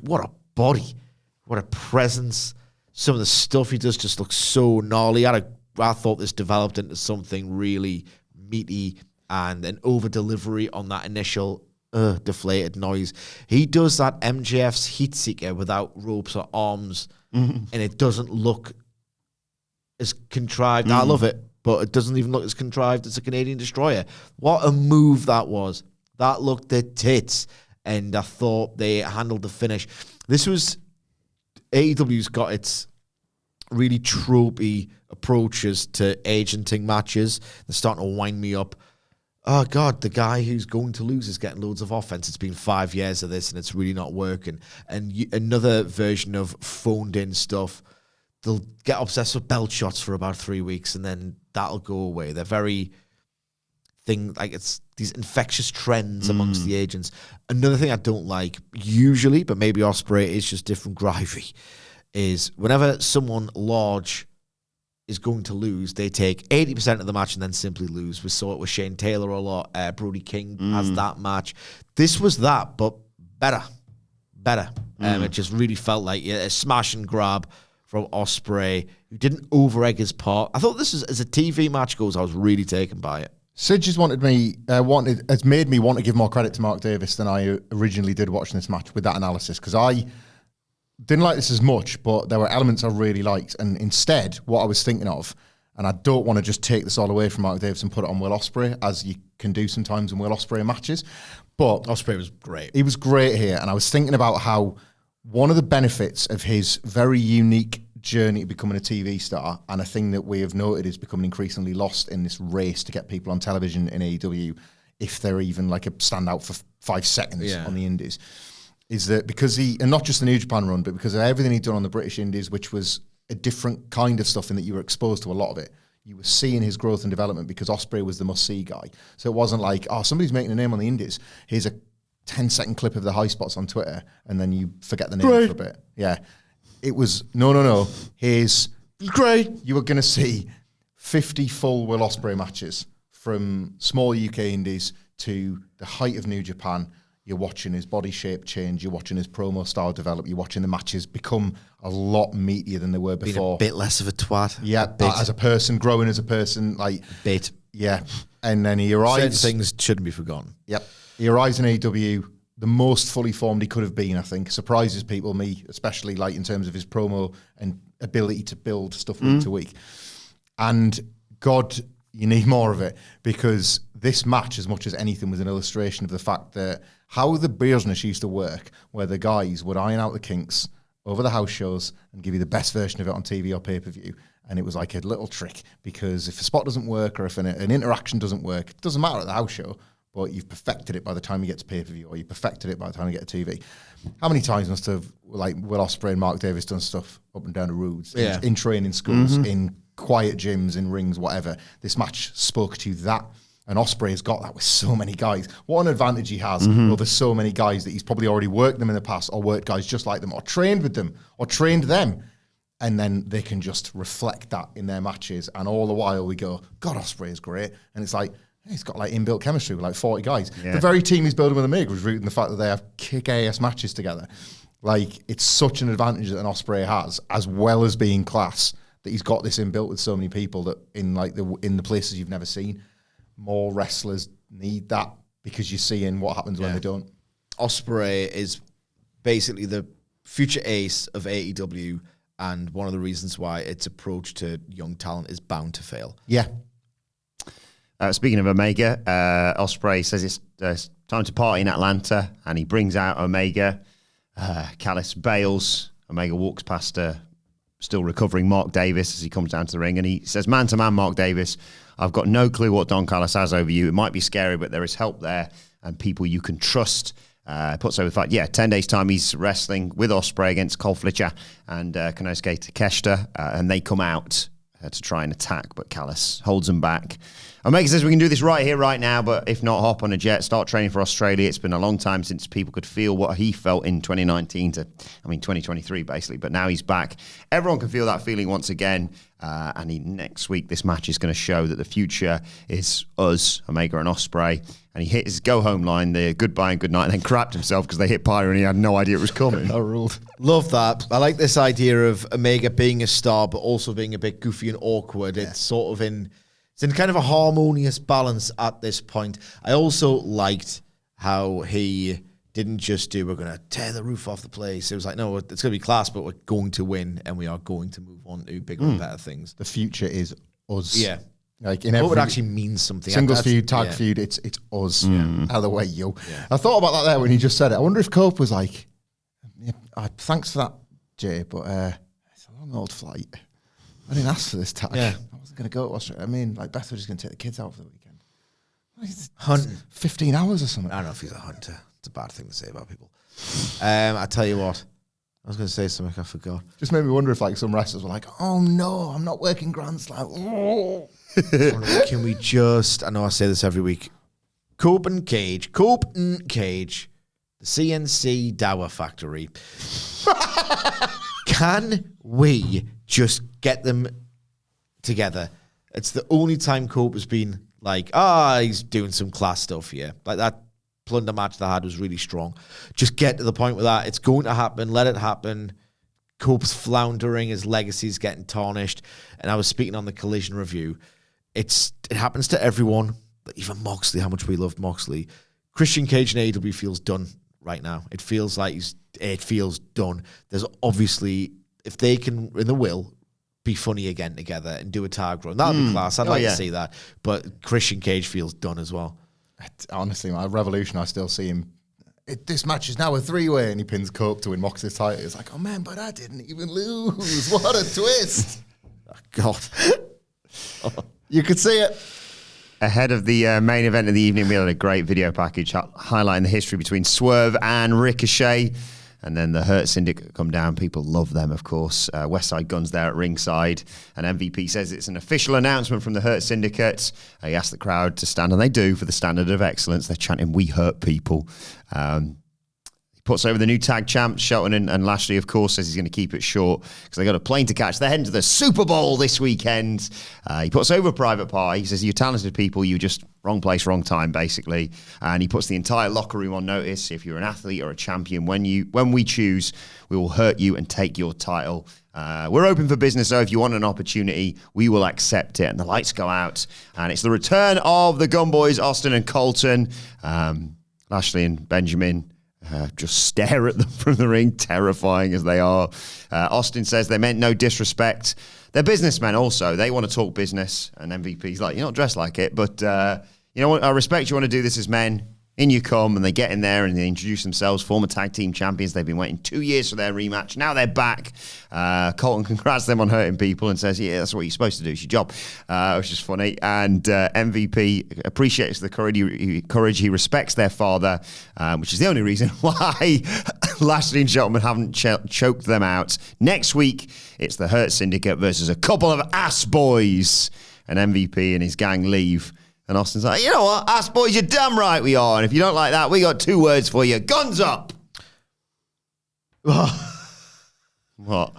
What a body. What a presence. Some of the stuff he does just looks so gnarly. I thought this developed into something really meaty and an over-delivery on that initial deflated noise. He does that MJF's heat seeker without ropes or arms, and it doesn't look as contrived. I love it, but it doesn't even look as contrived as a Canadian Destroyer. What a move that was. That looked at tits, and I thought they handled the finish. This was AEW's got its really tropey approaches to agenting matches. They're starting to wind me up. Oh, God, the guy who's going to lose is getting loads of offense. It's been 5 years of this, and it's really not working. And another version of phoned-in stuff. They'll get obsessed with belt shots for about 3 weeks, and then that'll go away. They're very it's these infectious trends amongst the agents. Another thing I don't like, usually, but maybe Ospreay is just different gravy, is whenever someone large is going to lose, they take 80% of the match and then simply lose. We saw it with Shane Taylor a lot. Brody King has that match. This was that, but better. It just really felt like a smash and grab from Ospreay, who didn't over-egg his part. I thought this is, as a TV match goes, I was really taken by it. Sid just has made me want to give more credit to Mark Davis than I originally did watching this match with that analysis, because I didn't like this as much, but there were elements I really liked. And instead, what I was thinking of, and I don't want to just take this all away from Mark Davis and put it on Will Ospreay, as you can do sometimes in Will Ospreay matches, but Ospreay was great. He was great here. And I was thinking about how one of the benefits of his very unique journey to becoming a TV star, and a thing that we have noted is becoming increasingly lost in this race to get people on television in AEW, if they're even like a standout for 5 seconds on the indies, is that because and not just the New Japan run, but because of everything he'd done on the British indies, which was a different kind of stuff in that you were exposed to a lot of it. You were seeing his growth and development because Ospreay was the must-see guy. So it wasn't like, oh, somebody's making a name on the indies. Here's a 10-second clip of the high spots on Twitter, and then you forget the name for a bit. Yeah. It was, no. Here's great. You were going to see 50 full Will Ospreay matches from small UK indies to the height of New Japan. You're watching his body shape change. You're watching his promo style develop. You're watching the matches become a lot meatier than they were before. Being a bit less of a twat. Yeah, as a person, growing as a person. Bit. Yeah. And then he arrives. Certain things shouldn't be forgotten. Yep. He arrives in AEW, the most fully formed he could have been, I think. Surprises people, me, especially in terms of his promo and ability to build stuff week to week. And God, you need more of it, because this match, as much as anything, was an illustration of the fact that how the business used to work, where the guys would iron out the kinks over the house shows and give you the best version of it on TV or pay-per-view. And it was like a little trick, because if a spot doesn't work or if an interaction doesn't work, it doesn't matter at the house show, but you've perfected it by the time you get to pay-per-view, or you perfected it by the time you get to TV. How many times must have, like, Will Ospreay and Mark Davis done stuff up and down the roads, in training schools, in quiet gyms, in rings, whatever. This match spoke to that. And Ospreay's got that with so many guys. What an advantage he has over so many guys that he's probably already worked them in the past, or worked guys just like them, or trained with them, or trained them. And then they can just reflect that in their matches. And all the while we go, God, Ospreay is great. And it's like, he's got like inbuilt chemistry with like 40 guys. Yeah. The very team he's building with Omega was rooted in the fact that they have kick-ass matches together. Like, it's such an advantage that an Ospreay has, as well as being class, that he's got this inbuilt with so many people that in the places you've never seen. More wrestlers need that, because you're seeing what happens when they don't. Ospreay is basically the future ace of AEW, and one of the reasons why its approach to young talent is bound to fail. Yeah. Speaking of Omega, Ospreay says it's time to party in Atlanta, and he brings out Omega. Callis bails. Omega walks past still recovering Mark Davis as he comes down to the ring, and he says, man-to-man, Mark Davis, I've got no clue what Don Callis has over you. It might be scary, but there is help there and people you can trust. Puts over the fact, 10 days' time he's wrestling with Ospreay against Cole Fletcher and Konosuke Takeshita, and they come out to try and attack, but Callis holds them back. Omega says we can do this right here, right now, but if not, hop on a jet, start training for Australia. It's been a long time since people could feel what he felt in 2023, basically, but now he's back. Everyone can feel that feeling once again, and next week, this match is going to show that the future is us, Omega and Ospreay, and he hit his go-home line, the goodbye and goodnight, and then crapped himself because they hit Pyro and he had no idea it was coming. I ruled. Love that. I like this idea of Omega being a star, but also being a bit goofy and awkward. Yeah. It's sort of it's in kind of a harmonious balance at this point. I also liked how he didn't just do, we're going to tear the roof off the place. It was like, no, it's going to be class, but we're going to win, and we are going to move on to bigger and better things. The future is us. Yeah. Like in what every would actually mean something. Singles feud, tag feud, it's us. Out of the way, yo. Yeah. I thought about that there when he just said it. I wonder if Cope was like, thanks for that, Jay, but it's a long old flight. I didn't ask for this tag. Yeah. I wasn't going to go to Australia. I mean, like, Beth was just going to take the kids out for the weekend. Hunting. 15 hours or something. I don't know if he's a hunter. It's a bad thing to say about people. I tell you what, I was going to say something, I forgot. Just made me wonder if like some wrestlers were like, oh no, I'm not working Grand Slam. Oh. Can we just, I know I say this every week, Cope and Cage, the CNC Dower Factory. Can we just get them together? It's the only time Cope has been like, he's doing some class stuff here. Like that plunder match they had was really strong. Just get to the point with that. It's going to happen. Let it happen. Cope's floundering. His legacy's getting tarnished. And I was speaking on the Collision review. It happens to everyone. Even Moxley, how much we loved Moxley. Christian Cage in AEW feels done right now. It feels like it feels done. There's obviously, if they can, in the will, be funny again together and do a tag run, that would be class. I'd like to see that. But Christian Cage feels done as well. Honestly, my Revolution, I still see him. This match is now a 3-way, and he pins Cope to win Moxley's title. It's like, oh man, but I didn't even lose. What a twist. Oh, God. You could see it. Ahead of the main event of the evening, we had a great video package highlighting the history between Swerve and Ricochet. And then the Hurt Syndicate come down. People love them, of course. Westside Gunn's there at ringside. And MVP says it's an official announcement from the Hurt Syndicate. He asked the crowd to stand, and they do, for the standard of excellence. They're chanting, "We hurt people." He puts over the new tag champs. Shelton and Lashley, of course, says he's going to keep it short because they got a plane to catch. They're heading to the Super Bowl this weekend. He puts over Private Party. He says, "You're talented people. You just wrong place, wrong time," basically. And he puts the entire locker room on notice. If you're an athlete or a champion, when we choose, we will hurt you and take your title. We're open for business, so if you want an opportunity, we will accept it. And the lights go out. And it's the return of the Gun Boys, Austin and Colton. Lashley and Benjamin just stare at them from the ring, terrifying as they are. Austin says they meant no disrespect. They're businessmen also. They want to talk business. And MVP's like, you're not dressed like it, but you know what? I respect you want to do this as men. In you come, and they get in there and they introduce themselves, former tag team champions. They've been waiting 2 years for their rematch. Now they're back. Colton congrats them on hurting people and says, yeah, that's what you're supposed to do. It's your job, which is funny. And MVP appreciates the courage. He respects their father, which is the only reason why Lashley and Shelton haven't choked them out. Next week, it's the Hurt Syndicate versus a couple of ass boys. And MVP and his gang leave. And Austin's like, you know what, ass boys, you're damn right we are. And if you don't like that, we got 2 words for you. Guns up. What?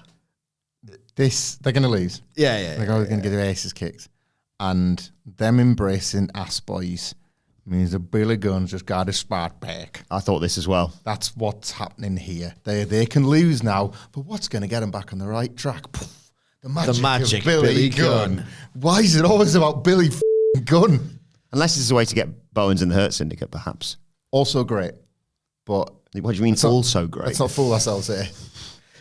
They're going to lose. Yeah. They're going to get their aces kicked. And them embracing ass boys means that Billy Gunn's just got his spot back. I thought this as well. That's what's happening here. They can lose now, but what's going to get them back on the right track? The magic of Billy Gunn. Why is it always about Billy Gunn? Unless it's a way to get Bowens in the Hurt Syndicate, perhaps. Also great, but... What do you mean also great? Let's not fool ourselves here.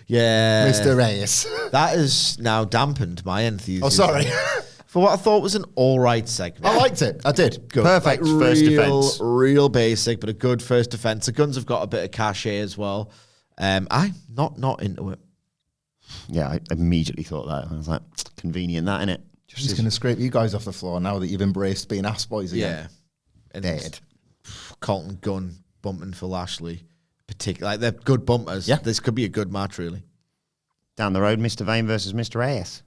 Yeah. Mr. Reyes. That has now dampened my enthusiasm. Oh, sorry. For what I thought was an all right segment. I liked it. I did. Good. Perfect first defense. Real basic, but a good first defense. The Guns have got a bit of cachet as well. I'm not into it. Yeah, I immediately thought that. I was like, convenient that, innit? Just going to scrape you guys off the floor now that you've embraced being ass boys again. Yeah. And Dead. Colton Gunn bumping for Lashley. Particularly, like, they're good bumpers. Yeah. This could be a good match, really. Down the road, Mr. Vane versus Mr. Reyes.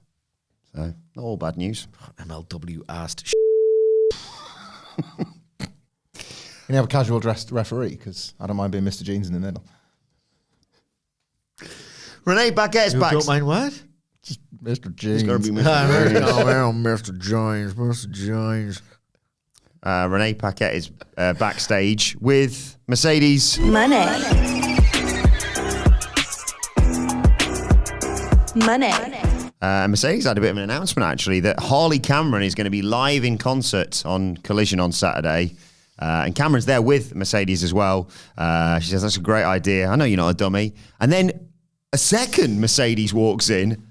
So, not all bad news. MLW asked. Can you have a casual dressed referee? Because I don't mind being Mr. Jeans in the middle. Renee Paquette's back. Don't mind what? Just Mr. Jeans. It's got to be Mr. Mr. Jones. Mr. Jones. Renee Paquette is backstage with Mercedes. Money. Mercedes had a bit of an announcement, actually, that Harley Cameron is going to be live in concert on Collision on Saturday. And Cameron's there with Mercedes as well. She says, that's a great idea. I know you're not a dummy. And then a second Mercedes walks in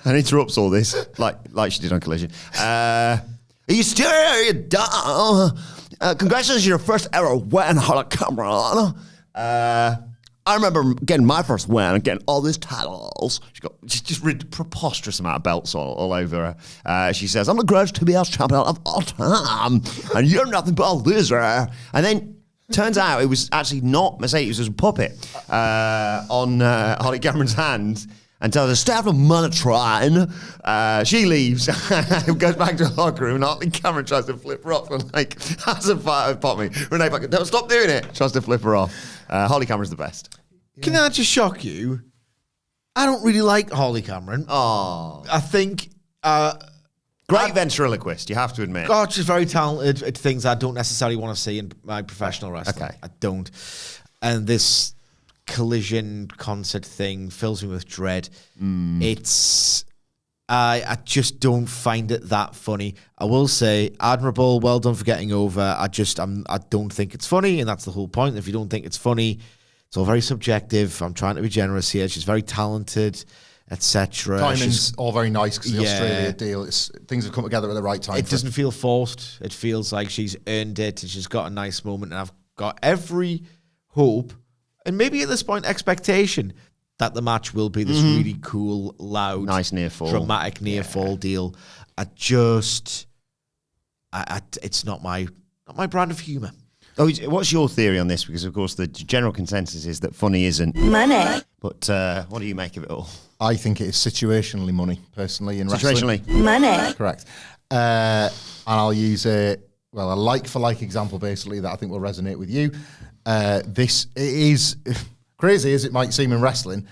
and interrupts all this, like she did on Collision. Are you still here, you dumb? Congratulations, your first ever win, Harley Cameron. I remember getting my first win and getting all these titles. She's got just preposterous amount of belts all over her. She says, I'm the greatest TBS champion of all time, and you're nothing but a loser. And then turns out it was actually not Mercedes, it was a puppet on Harley Cameron's hand. And tells her, stay out of monitoring. She leaves, goes back to the locker room, and Harley Cameron tries to flip her off and has a fight with Pop Me. Renee Paquette, don't stop doing it. Tries to flip her off. Harley Cameron's the best. Yeah. Can that just shock you? I don't really like Harley Cameron. Oh. I think... Great ventriloquist, you have to admit. God, she's very talented at things I don't necessarily want to see in my professional wrestling. Okay. I don't. And this Collision concert thing fills me with dread. It's... I just don't find it that funny. I will say, admirable, well done for getting over. I don't think it's funny, and that's the whole point. If you don't think it's funny, it's all very subjective. I'm trying to be generous here. She's very talented, etc. Timing's all very nice because the Australia deal, things have come together at the right time. It doesn't feel forced. It feels like she's earned it, and she's got a nice moment, and I've got every hope, and maybe at this point, expectation that the match will be this really cool, loud, nice near fall, dramatic near fall deal. It's not my brand of humor. Oh, what's your theory on this? Because of course the general consensus is that funny isn't Money. But what do you make of it all? I think it is situationally money, personally, in wrestling. Situationally, Money. Correct. And I'll use a like-for-like example, basically, that I think will resonate with you. This is... crazy as it might seem in wrestling,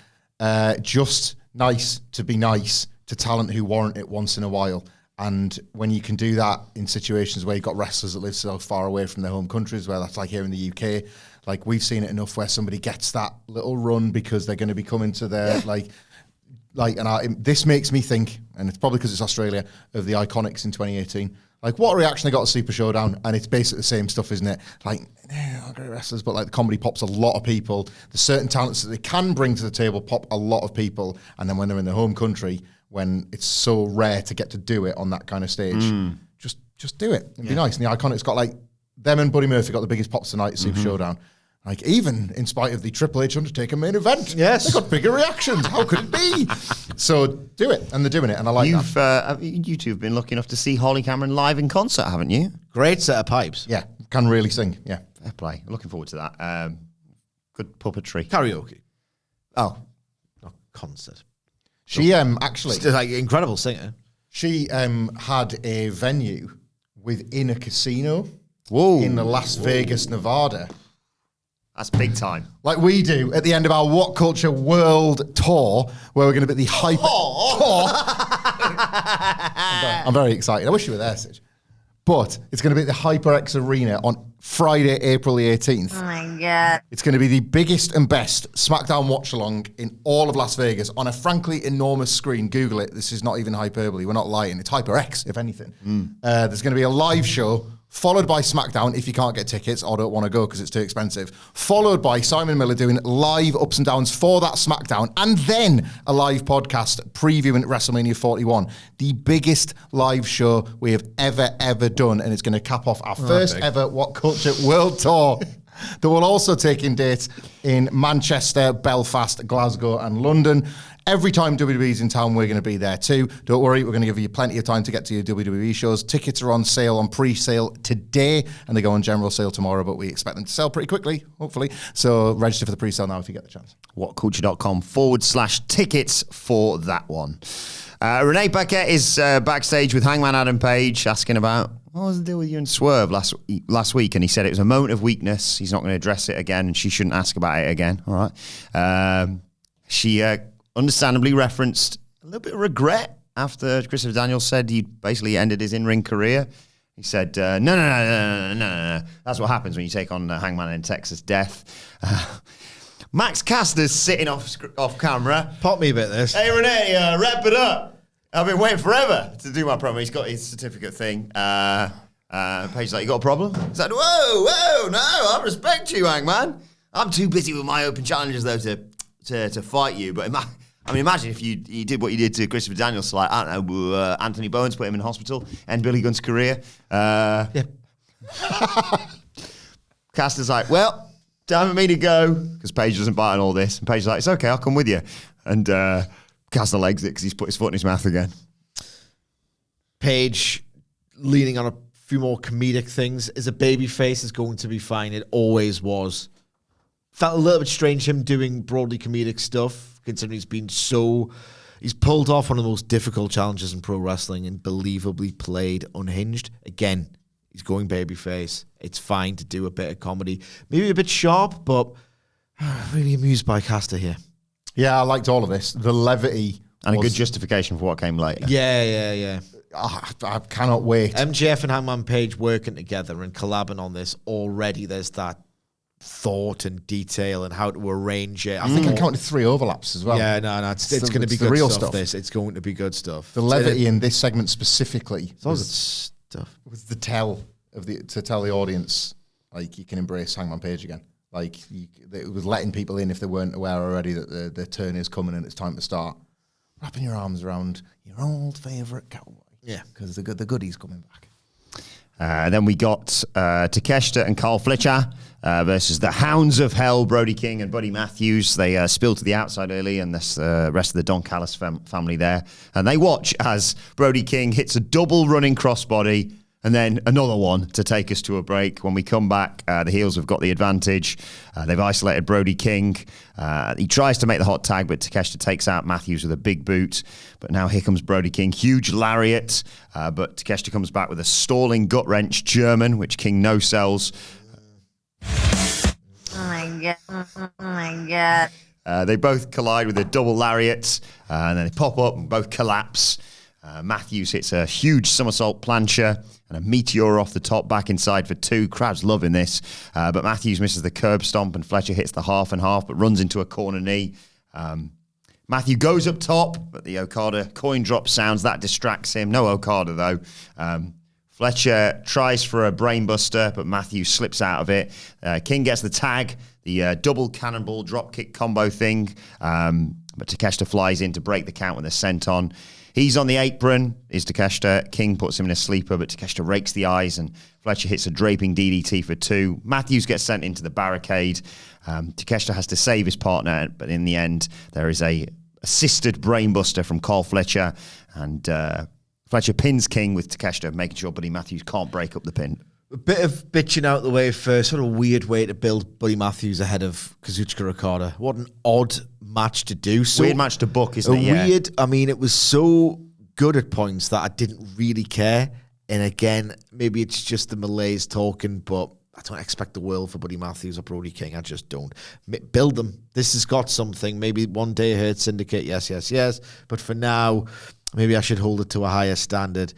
just nice to be nice to talent who warrant it once in a while. And when you can do that in situations where you've got wrestlers that live so far away from their home countries, where that's like here in the UK, like we've seen it enough where somebody gets that little run because they're going to be coming to their this makes me think, and it's probably because it's Australia, of the Iconics in 2018. Like, what a reaction they got at Super Showdown, and it's basically the same stuff, isn't it? Like, great wrestlers, but like the comedy pops a lot of people. The certain talents that they can bring to the table pop a lot of people, and then when they're in their home country, when it's so rare to get to do it on that kind of stage, just do it and be nice. And the Iconics got like them and Buddy Murphy got the biggest pops tonight at Super Showdown. Like, even in spite of the Triple H Undertaker main event, Yes. they got bigger reactions. How could it be? So do it, and they're doing it, and I like that. You two have been lucky enough to see Holly Cameron live in concert, haven't you? Great set of pipes. Yeah, can really sing. Yeah, Fair play. Looking forward to that. Good puppetry. Karaoke. Oh, Not concert. she actually Still, like, incredible singer. she had a venue within a casino whoa! in Las Vegas, Nevada. That's big time. Like we do at the end of our What Culture World Tour, where we're going to be at the Hyper. I'm very excited. I wish you were there, Sid. But it's going to be at the HyperX Arena on Friday, April the 18th. Oh my God. It's going to be the biggest and best SmackDown watch-along in all of Las Vegas on a frankly enormous screen. Google it. This is not even hyperbole. We're not lying. It's HyperX, if anything. There's going to be a live show followed by SmackDown if you can't get tickets or don't want to go because it's too expensive, followed by Simon Miller doing live ups and downs for that SmackDown, and then a live podcast previewing WrestleMania 41, the biggest live show we have ever done, and it's going to cap off our first ever What Culture World Tour. That will also take in dates in Manchester, Belfast, Glasgow, and London. Every time WWE's in town, we're going to be there too. Don't worry, we're going to give you plenty of time to get to your WWE shows. Tickets are on sale, on pre-sale today, and they go on general sale tomorrow, but we expect them to sell pretty quickly, hopefully. So register for the pre-sale now if you get the chance. whatculture.com/tickets for that one. Renee Paquette is backstage with Hangman Adam Page asking about what was the deal with you and Swerve last week, and he said it was a moment of weakness. He's not going to address it again, and she shouldn't ask about it again. All right. She understandably referenced a little bit of regret after Christopher Daniels said he basically ended his in-ring career. He said, no. That's what happens when you take on Hangman in Texas Death. Max Caster's sitting off camera. Pop me a bit, this. Hey, Renee, wrap it up. I've been waiting forever to do my promo. He's got his certificate thing. Page's like, you got a problem? He's like, whoa, no, I respect you, Hangman. I'm too busy with my open challenges, though, to fight you. But imagine if you did what you did to Christopher Daniels, like, I don't know, Anthony Bowens, put him in hospital, end Billy Gunn's career. Yeah. Caster's like, well, time for me to go, because Page doesn't bite on all this. And Page's like, it's okay, I'll come with you. And Caster legs it because he's put his foot in his mouth again. Page leaning on a few more comedic things. As a babyface is going to be fine. It always was. Felt a little bit strange him doing broadly comedic stuff, considering he's pulled off one of the most difficult challenges in pro wrestling and believably played unhinged. Again, he's going babyface. It's fine to do a bit of comedy. Maybe a bit sharp, but really amused by Caster here. Yeah, I liked all of this. The levity. And a good justification for what came later. Yeah. I cannot wait. MJF and Hangman Page working together and collabing on this already. There's that thought and detail and how to arrange it. I think I counted 3 overlaps as well. Yeah, no, it's going to be the good real stuff. stuff. It's going to be good stuff. The levity in this segment specifically was the tell to tell the audience, like, you can embrace Hangman Page again. Like, it was letting people in if they weren't aware already that the turn is coming and it's time to start. Wrapping your arms around your old favourite cowboy. Yeah. Because the goodie's coming back. Then we got Takeshita and Carl Fletcher versus the Hounds of Hell, Brody King and Buddy Matthews. They spill to the outside early, and this rest of the Don Callis family there. And they watch as Brody King hits a double running crossbody and then another one to take us to a break. When we come back, the heels have got the advantage. They've isolated Brody King. He tries to make the hot tag, but Takeshita takes out Matthews with a big boot. But now here comes Brody King. Huge lariat. But Takeshita comes back with a stalling gut wrench German, which King no-sells. Oh my God. They both collide with a double lariat. And then they pop up and both collapse. Matthews hits a huge somersault plancher and a meteor off the top back inside for 2. Crowd's loving this. But Matthews misses the curb stomp and Fletcher hits the half and half but runs into a corner knee. Matthew goes up top, but the Okada coin drop sounds. That distracts him. No Okada, though. Fletcher tries for a brainbuster, but Matthews slips out of it. King gets the tag, the double cannonball dropkick combo thing. But Takeshita flies in to break the count with a senton. He's on the apron, is Takeshita. King puts him in a sleeper, but Takeshita rakes the eyes, and Fletcher hits a draping DDT for 2. Matthews gets sent into the barricade. Takeshita has to save his partner, but in the end, there is a assisted brainbuster from Carl Fletcher, and Fletcher pins King with Takeshita, making sure Buddy Matthews can't break up the pin. A bit of bitching out the way for sort of a weird way to build Buddy Matthews ahead of Kazuchika Okada. What an odd match to do. So Weird match to book, isn't it? Yeah. Weird. I mean, it was so good at points that I didn't really care. And again, maybe it's just the Malays talking, but I don't expect the world for Buddy Matthews or Brody King. I just don't. Build them. This has got something. Maybe one day Hurt Syndicate, yes. But for now, maybe I should hold it to a higher standard.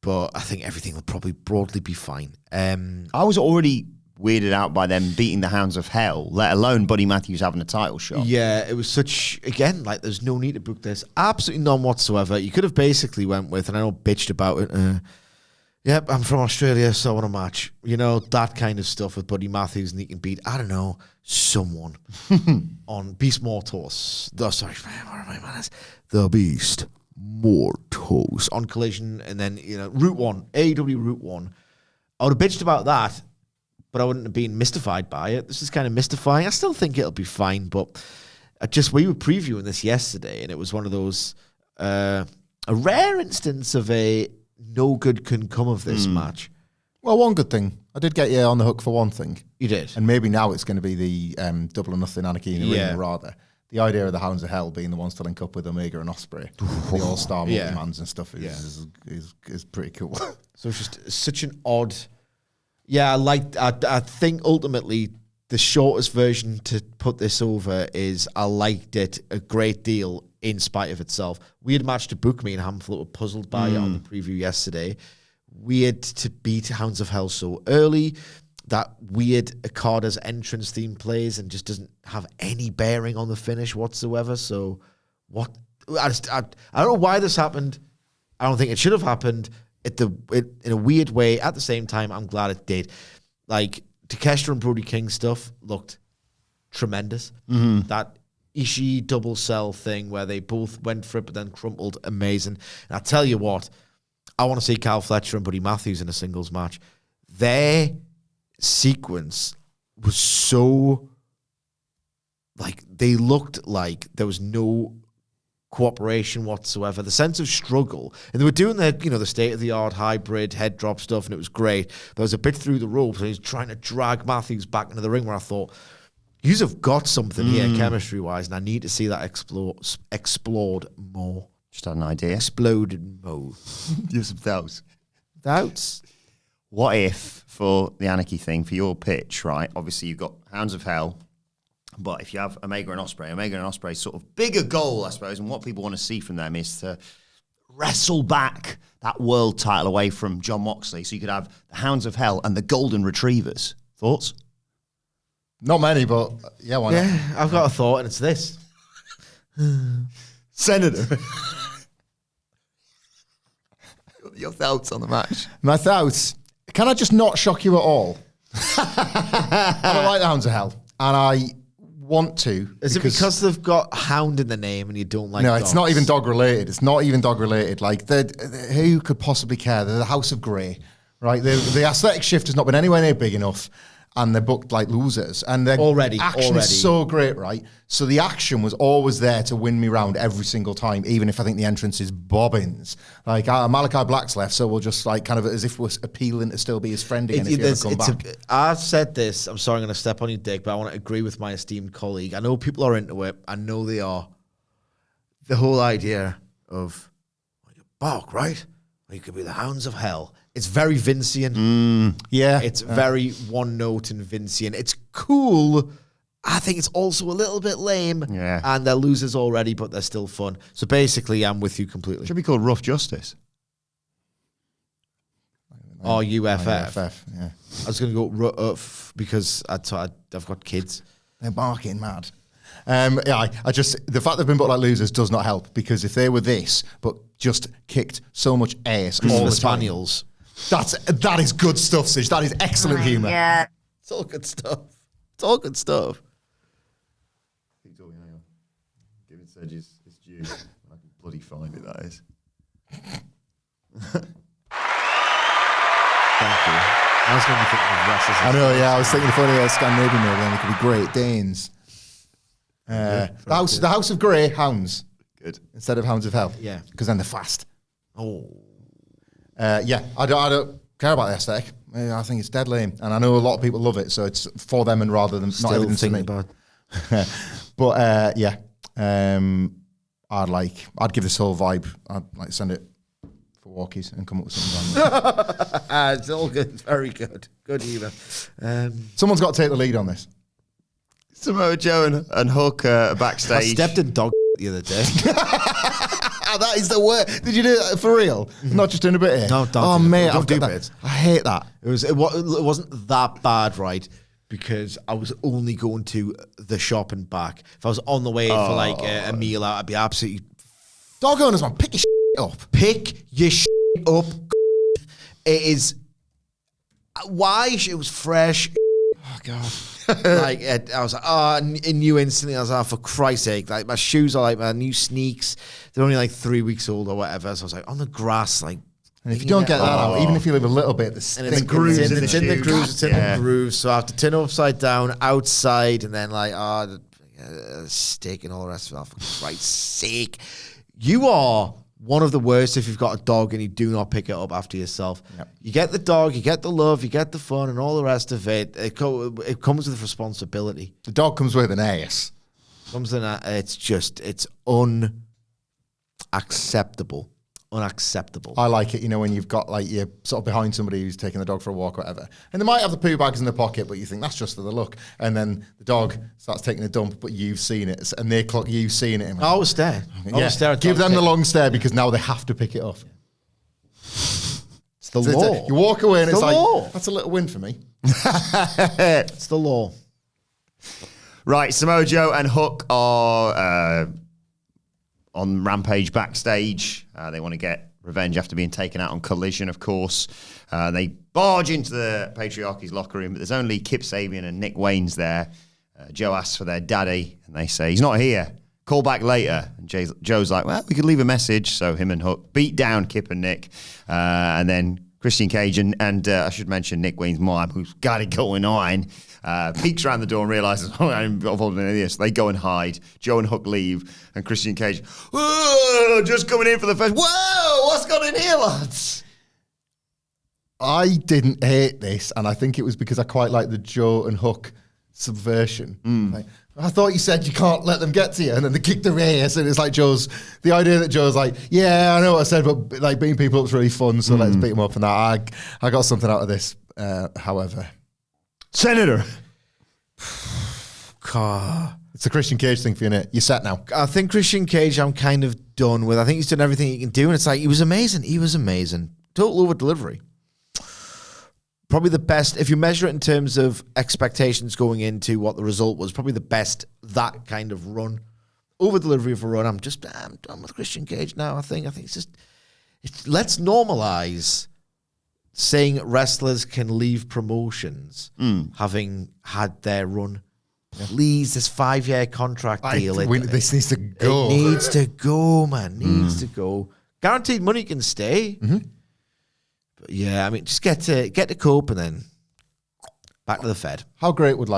But I think everything will probably broadly be fine. I was already weirded out by them beating the Hounds of Hell, let alone Buddy Matthews having a title shot. Yeah, it was such, again, like there's no need to book this. Absolutely none whatsoever. You could have basically went with, and I know bitched about it, yep, I'm from Australia, so I want a match. You know, that kind of stuff with Buddy Matthews, and he can beat, I don't know, someone on Beast Mortos. What are my manners? The Beast Mortos on Collision, and then, you know, Route 1, AEW Route 1. I would have bitched about that, but I wouldn't have been mystified by it. This is kind of mystifying. I still think it'll be fine, but we were previewing this yesterday, and it was one of those, a rare instance of a no good can come of this match. Well, one good thing. I did get you on the hook for one thing. You did. And maybe now it's going to be the Double or Nothing Anarchy in the Ring, rather. The idea of the Hounds of Hell being the ones to link up with Omega and Ospreay, the All-Star multi-mans and stuff is pretty cool. So it's just such an odd... Yeah, I think ultimately the shortest version to put this over is I liked it a great deal in spite of itself. Weird match to book. Me and Hamflett were puzzled by it on the preview yesterday. Weird to beat Hounds of Hell so early. That weird Okada's entrance theme plays and just doesn't have any bearing on the finish whatsoever. So what? I don't know why this happened. I don't think it should have happened. In a weird way. At the same time, I'm glad it did. Like Takeshita and Brody King stuff looked tremendous. That Ishii double cell thing where they both went for it but then crumpled, amazing. And I tell you what, I want to see Carl Fletcher and Buddy Matthews in a singles match. Their sequence was so, like, they looked like there was no cooperation whatsoever. The sense of struggle, and they were doing the, you know, the state-of-the-art hybrid head drop stuff, and it was great. There was a bit through the ropes, and he was trying to drag Matthews back into the ring, where I thought, you have got something here chemistry-wise, and I need to see that explored more. Just had an idea. Exploded more. You have some doubts. Doubts? What if, for the Anarchy thing, for your pitch, right? Obviously, you've got Hounds of Hell, but if you have Omega and Ospreay's sort of bigger goal, I suppose, and what people want to see from them is to wrestle back that world title away from Jon Moxley. So you could have the Hounds of Hell and the Golden Retrievers. Thoughts? Not many, but yeah, why not? Yeah, I've got a thought, and it's this. Senator. Your thoughts on the match? My thoughts. Can I just not shock you at all? I don't like the Hounds of Hell, and I want to. Is it because they've got Hound in the name and you don't like No, dogs? it's not even dog related. It's not even dog related. Like, who could possibly care? They're the House of Grey, right? The aesthetic shift has not been anywhere near big enough, and they're booked like losers. And their action is so great, right? So the action was always there to win me round every single time, even if I think the entrance is bobbins. Like, Malachi Black's left, so we'll just, like, kind of as if we're appealing to still be his friend again if you ever come back. I've said this, I'm sorry I'm going to step on your dick, but I want to agree with my esteemed colleague. I know people are into it. I know they are. The whole idea of, well, you bark, right? Or you could be the Hounds of Hell. It's very Vincian. Yeah. It's very one note and Vincian. It's cool. I think it's also a little bit lame. Yeah. And they're losers already, but they're still fun. So basically, I'm with you completely. Should be called Rough Justice. RUFF. Yeah. I was going to go RUF because I've got kids. They're barking mad. I just, the fact they've been booked like losers does not help, because if they were this, but just kicked so much ass all the Spaniels. That is good stuff, Sidge. That is excellent humour. Yeah. It's all good stuff. It's all good stuff. Keep talking, hang on. Give it Sedge his due. I can bloody find it, that is. Thank you. I was going to think of wrestlers. I know, yeah. I was thinking of funny old Scandinavian name, then it could be Great Danes. The House of Grey Hounds. Good. Instead of Hounds of Hell. Yeah. Because then they're fast. Oh. Yeah, I don't care about the aesthetic. I think it's dead lame. And I know a lot of people love it, so it's for them and rather than not Still everything to thinking me. about. But yeah, I'd give this whole vibe. I'd like send it for walkies and come up with something random. It's all good. Very good. Good either. Someone's got to take the lead on this. Samoa Joe and Hook I backstage. stepped in dog the other day. That is the worst. Did you do it for real? Not just doing a bit here? No, don't Oh, do it. mate, Don't I've do got that. bits. I hate that. It wasn't that bad, right? Because I was only going to the shop and back. If I was on the way for like a meal out, I'd be absolutely Dog owners, man, pick your up. pick your up. It is why it was fresh. Oh, God. Like I was like, I knew instantly. I was like, for Christ's sake, like my shoes are like my new sneaks. They're only like 3 weeks old or whatever. So I was like, on the grass, like. And if you don't get that out, even if you live a little bit, the And stink it's grooves in in the the shoes. shoes. Grooves, it's in Yeah. the grooves. So I have to turn upside down outside and then like, steak and all the rest of it. For Christ's sake. You are one of the worst if you've got a dog and you do not pick it up after yourself. Yep. You get the dog, you get the love, you get the fun and all the rest of it. It comes with responsibility. the dog comes with an ace. It's unacceptable. Unacceptable. I like it, when you've got like you're sort of behind somebody who's taking the dog for a walk or whatever. And they might have the poo bags in their pocket, but you think that's just for the look. And then the dog starts taking a dump, but you've seen it. And they clock you seeing it. I always stare. I always stare at Give dogs. them the long stare because now they have to pick it up. It's the So law. you walk away and It's it's the like, law. that's a little win for me. It's the law. Right, Samoa Joe and Hook are on Rampage backstage. They want to get revenge after being taken out on Collision, of course. They barge into the Patriarchy's locker room, but there's only Kip Sabian and Nick Wayne's there. Joe asks for their daddy, and they say, he's not here. Call back later. And Joe's like, well, we could leave a message. So him and Hook beat down Kip and Nick. And then Christian Cage and I should mention Nick Wayne's mom, who's got it going on, peeks around the door and realizes, I'm involved in any of this. They go and hide. Joe and Hook leave. And Christian Cage, whoa, just coming in for the first. Whoa, what's gone in here, lads? I didn't hate this, and I think it was because I quite like the Joe and Hook subversion. Like, I thought you said you can't let them get to you, and then they kick their ass, and it's like the idea that Joe's like, yeah, I know what I said, but like beating people up is really fun, so let's beat them up, and that I got something out of this. However, Senator. it's a Christian Cage thing for you, innit? You're set now. I think Christian Cage I'm kind of done with. I think he's done everything he can do, and it's like, he was amazing. He was amazing. Total over delivery. Probably the best, if you measure it in terms of expectations going into what the result was, probably the best that kind of run. Over delivery of a run. I'm done with Christian Cage now. I think let's normalize saying wrestlers can leave promotions having had their run. Please, this 5-year contract deal. This needs to go. It needs to go, man. Needs to go. Guaranteed money can stay. But yeah, I mean, just get to Cope and then back to the Fed. How great would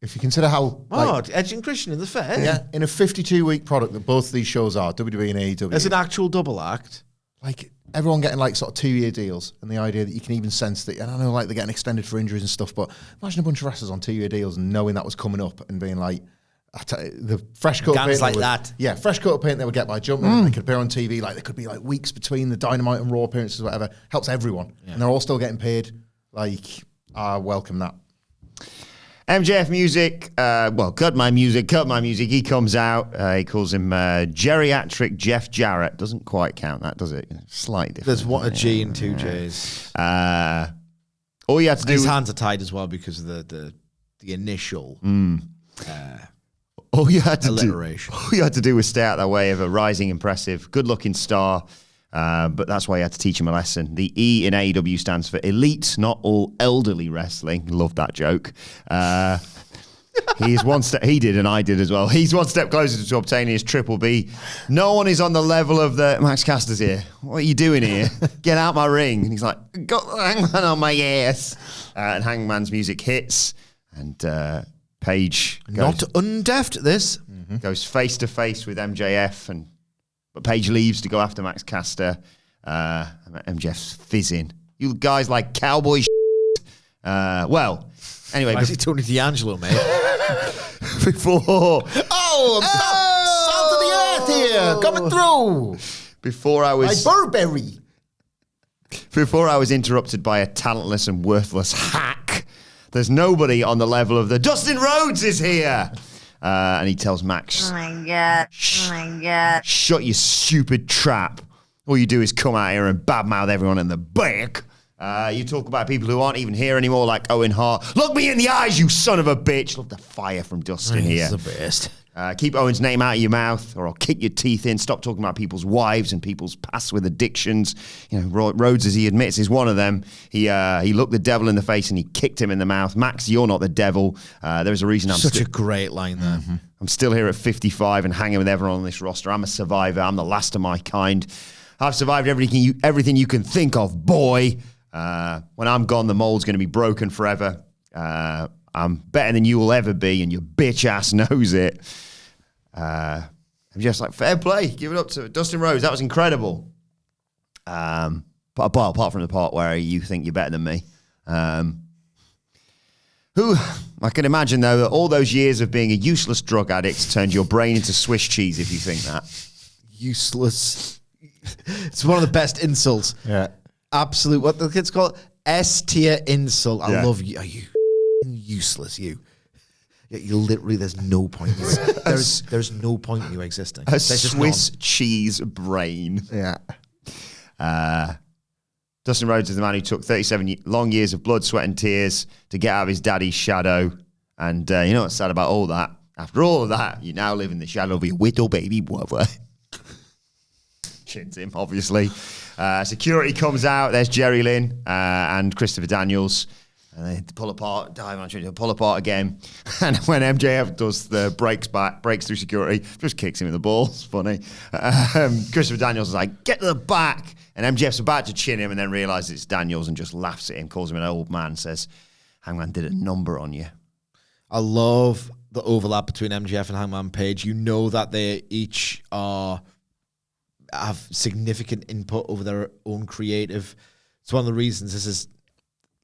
if you consider how Edge and Christian in the Fed? in a 52-week product that both these shows are, WWE and AEW. As an actual double act. Like everyone getting like sort of 2-year deals, and the idea that you can even sense that, and I know like they're getting extended for injuries and stuff, but imagine a bunch of wrestlers on 2-year deals and knowing that was coming up and being like, the fresh coat of Guns paint like they would- that. Yeah, fresh coat of paint they would get by jumping. They could appear on TV, like there could be like weeks between the Dynamite and Raw appearances, or whatever. Helps everyone, and they're all still getting paid. Like, I welcome that. MJF music, cut my music. He comes out, he calls him geriatric Jeff Jarrett. Doesn't quite count that, does it? Slight difference. There's one, a G and 2 J's. All you had to do His hands are tied as well because of the initial all you had to alliteration. All you had to do was stay out their way of a rising, impressive, good-looking star. But that's why you had to teach him a lesson. The E in AEW stands for elite, not all elderly wrestling. Love that joke. He's one step. He did, and I did as well. He's one step closer to obtaining his triple B. No one is on the level of the Max Caster's here. What are you doing here? Get out my ring. And he's like, got Hangman on my ass. And Hangman's music hits, and Page goes, Not undeft, this. goes face to face with MJF, but Page leaves to go after Max Caster. MJF's fizzing. You guys like cowboy shit. Well, anyway. Why is he Tony D'Angelo, mate? Before Salt of the earth here, coming through. before I was Burberry. before I was interrupted by a talentless and worthless hack, there's nobody on the level of the Dustin Rhodes is here. And he tells Max, Oh my god. Oh my god. shut your stupid trap. All you do is come out here and badmouth everyone in the back. You talk about people who aren't even here anymore, like Owen Hart. Look me in the eyes, you son of a bitch. Love the fire from Dustin here. He's the best. Keep Owen's name out of your mouth, or I'll kick your teeth in. Stop talking about people's wives and people's past with addictions. You know, Rhodes, as he admits, is one of them. He looked the devil in the face and he kicked him in the mouth. Max, you're not the devil. There's a reason I'm Such a great line there. I'm still here at 55 and hanging with everyone on this roster. I'm a survivor. I'm the last of my kind. I've survived everything you can think of, boy. When I'm gone, the mold's going to be broken forever. I'm better than you will ever be, and your bitch ass knows it. I'm just like, fair play. Give it up to Dustin Rhodes. That was incredible. But apart from the part where you think you're better than me. Who I can imagine, though, that all those years of being a useless drug addict turned your brain into Swiss cheese, if you think that. Useless. It's one of the best insults. Yeah. Absolute. What the kids call it? S-tier insult. I Yeah. love you. Are you useless, you? Yeah, you literally, there's no point. There's no point in you existing. A There's just Swiss cheese brain. Yeah. Dustin Rhodes is the man who took 37 long years of blood, sweat, and tears to get out of his daddy's shadow. And you know what's sad about all that? After all of that, you now live in the shadow of your little baby brother. Chins him, obviously. Security comes out. There's Jerry Lynn and Christopher Daniels. And they pull apart, dive on to pull apart again. And when MJF does the breaks through security, just kicks him in the balls. Funny. Christopher Daniels is like, get to the back. And MJF's about to chin him and then realizes it's Daniels and just laughs at him, calls him an old man, says, Hangman did a number on you. I love the overlap between MJF and Hangman Page. You know that they each have significant input over their own creative. It's one of the reasons this is,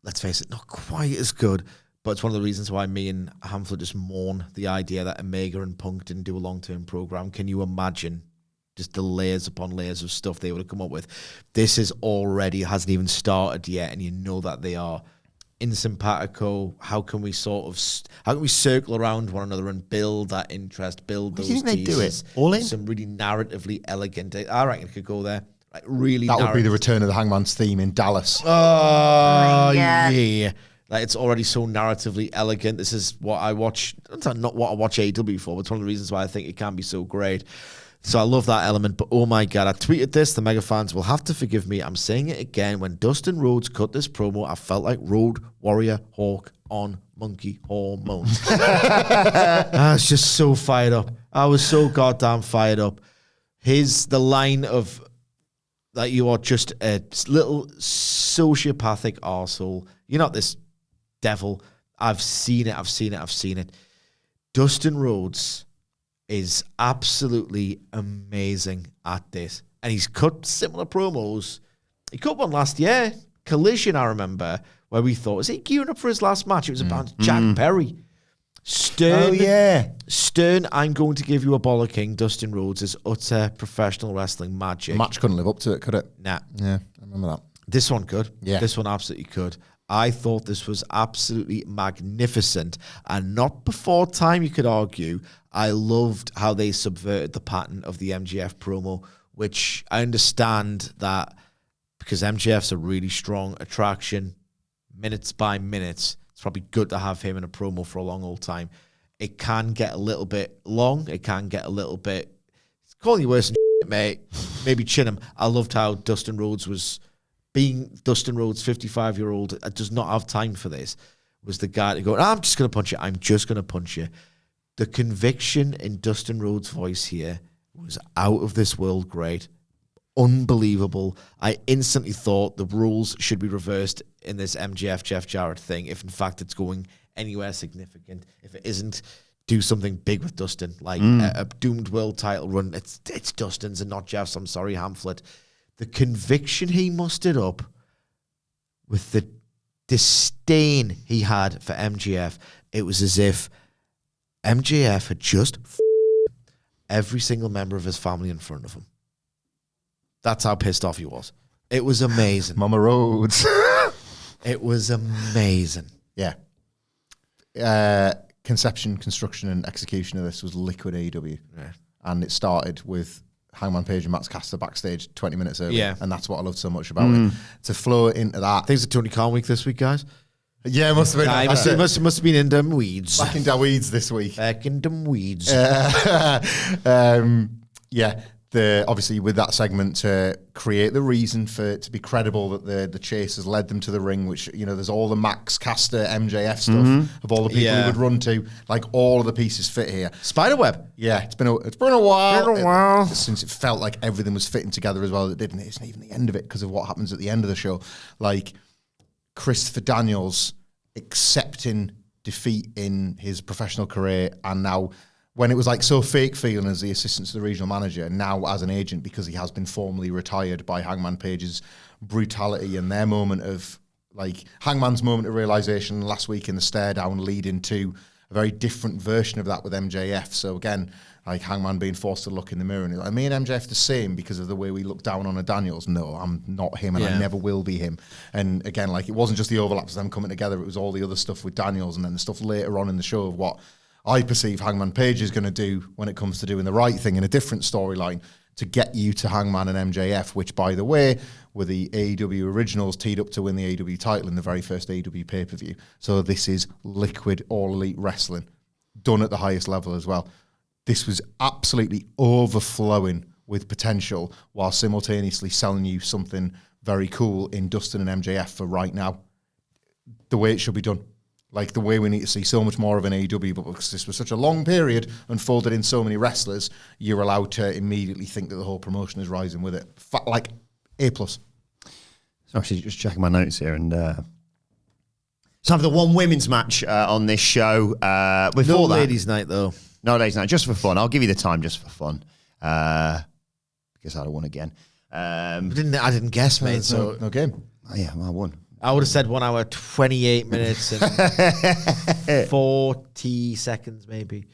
let's face it, not quite as good, but it's one of the reasons why me and Hamflett just mourn the idea that Omega and Punk didn't do a long-term program. Can you imagine just the layers upon layers of stuff they would have come up with? This is already, hasn't even started yet, and you know that they are in simpatico. How can we circle around one another and build that interest, build those Do you think they do teasers? it? All in? Some really narratively elegant, I reckon it could go there. Like really, That would be the narrative- return of the Hangman's theme in Dallas. Oh, my God. yeah. Like, it's already so narratively elegant. This is what I watch. It's not what I watch AEW for, but it's one of the reasons why I think it can be so great. So I love that element. But oh my God, I tweeted this. The mega fans will have to forgive me. I'm saying it again. When Dustin Rhodes cut this promo, I felt like Road Warrior Hawk on monkey hormones. I was just so fired up. I was so goddamn fired up. The line of that you are just a little sociopathic arsehole. You're not this devil. I've seen it. Dustin Rhodes is absolutely amazing at this. And he's cut similar promos. He cut one last year, Collision, I remember, where we thought, is he gearing up for his last match? It was about Jack Perry. Stern, I'm going to give you a bollocking. Dustin Rhodes is utter professional wrestling magic. Match couldn't live up to it, could it? Nah. Yeah, I remember that. This one could. Yeah. This one absolutely could. I thought this was absolutely magnificent. And not before time, you could argue. I loved how they subverted the pattern of the MJF promo, which I understand that because MJF's a really strong attraction, minutes by minutes, it's probably good to have him in a promo for a long old time. It can get a little bit long. It can get a little bit... It's calling you worse than shit, mate. Maybe chin him. I loved how Dustin Rhodes was... Being Dustin Rhodes, 55-year-old, does not have time for this. was the guy to go, I'm just going to punch you. I'm just going to punch you. The conviction in Dustin Rhodes' voice here was out of this world great. Unbelievable. I instantly thought the rules should be reversed in this MJF Jeff Jarrett thing if in fact it's going anywhere significant. If it isn't, do something big with Dustin, like a doomed world title run. It's Dustin's and not Jeff's. I'm sorry, Hamflett. The conviction he mustered up with the disdain he had for MJF, it was as if MJF had just every single member of his family in front of him. That's how pissed off he was. It was amazing. Mama Rhodes. It was amazing. Yeah. Conception, construction, and execution of this was liquid AEW. Yeah. And it started with Hangman Page and Max Caster backstage 20 minutes early. Yeah. And that's what I loved so much about it. To flow into that. Things at Tony Khan week this week, guys. Yeah, it must have been. Must have been in them weeds. Back in the weeds this week. Back in them weeds. Yeah. Obviously with that segment to create the reason for it to be credible that the chase has led them to the ring, which, you know, there's all the Max Caster MJF stuff of all the people he would run to, like all of the pieces fit here. Spiderweb. Yeah, it's been a while. Since it felt like everything was fitting together as well as it didn't. It's not even the end of it because of what happens at the end of the show. Like Christopher Daniels accepting defeat in his professional career, and now when it was like so fake feeling as the assistant to the regional manager, now as an agent because he has been formally retired by Hangman Page's brutality and their moment of, like, Hangman's moment of realization last week in the stare down leading to a very different version of that with MJF. So again, like Hangman being forced to look in the mirror and like, me and MJF the same because of the way we look down on a Daniels. No, I'm not him and I never will be him. And again, like, it wasn't just the overlaps of them coming together, it was all the other stuff with Daniels and then the stuff later on in the show of what I perceive Hangman Page is going to do when it comes to doing the right thing in a different storyline to get you to Hangman and MJF, which, by the way, were the AEW originals teed up to win the AEW title in the very first AEW pay-per-view. So this is liquid All Elite Wrestling, done at the highest level as well. This was absolutely overflowing with potential while simultaneously selling you something very cool in Dustin and MJF for right now. The way it should be done. Like the way we need to see so much more of an AEW, but because this was such a long period unfolded in so many wrestlers, you're allowed to immediately think that the whole promotion is rising with it. Like A+. So actually just checking my notes here, and so have the one women's match on this show. Before No that, ladies' night, though. no ladies' night, just for fun. I'll give you the time just for fun, because I'd have won again. I didn't guess, mate. So No game. Oh, yeah, well, I won. I would have said 1 hour, 28 minutes, and 40 seconds, maybe.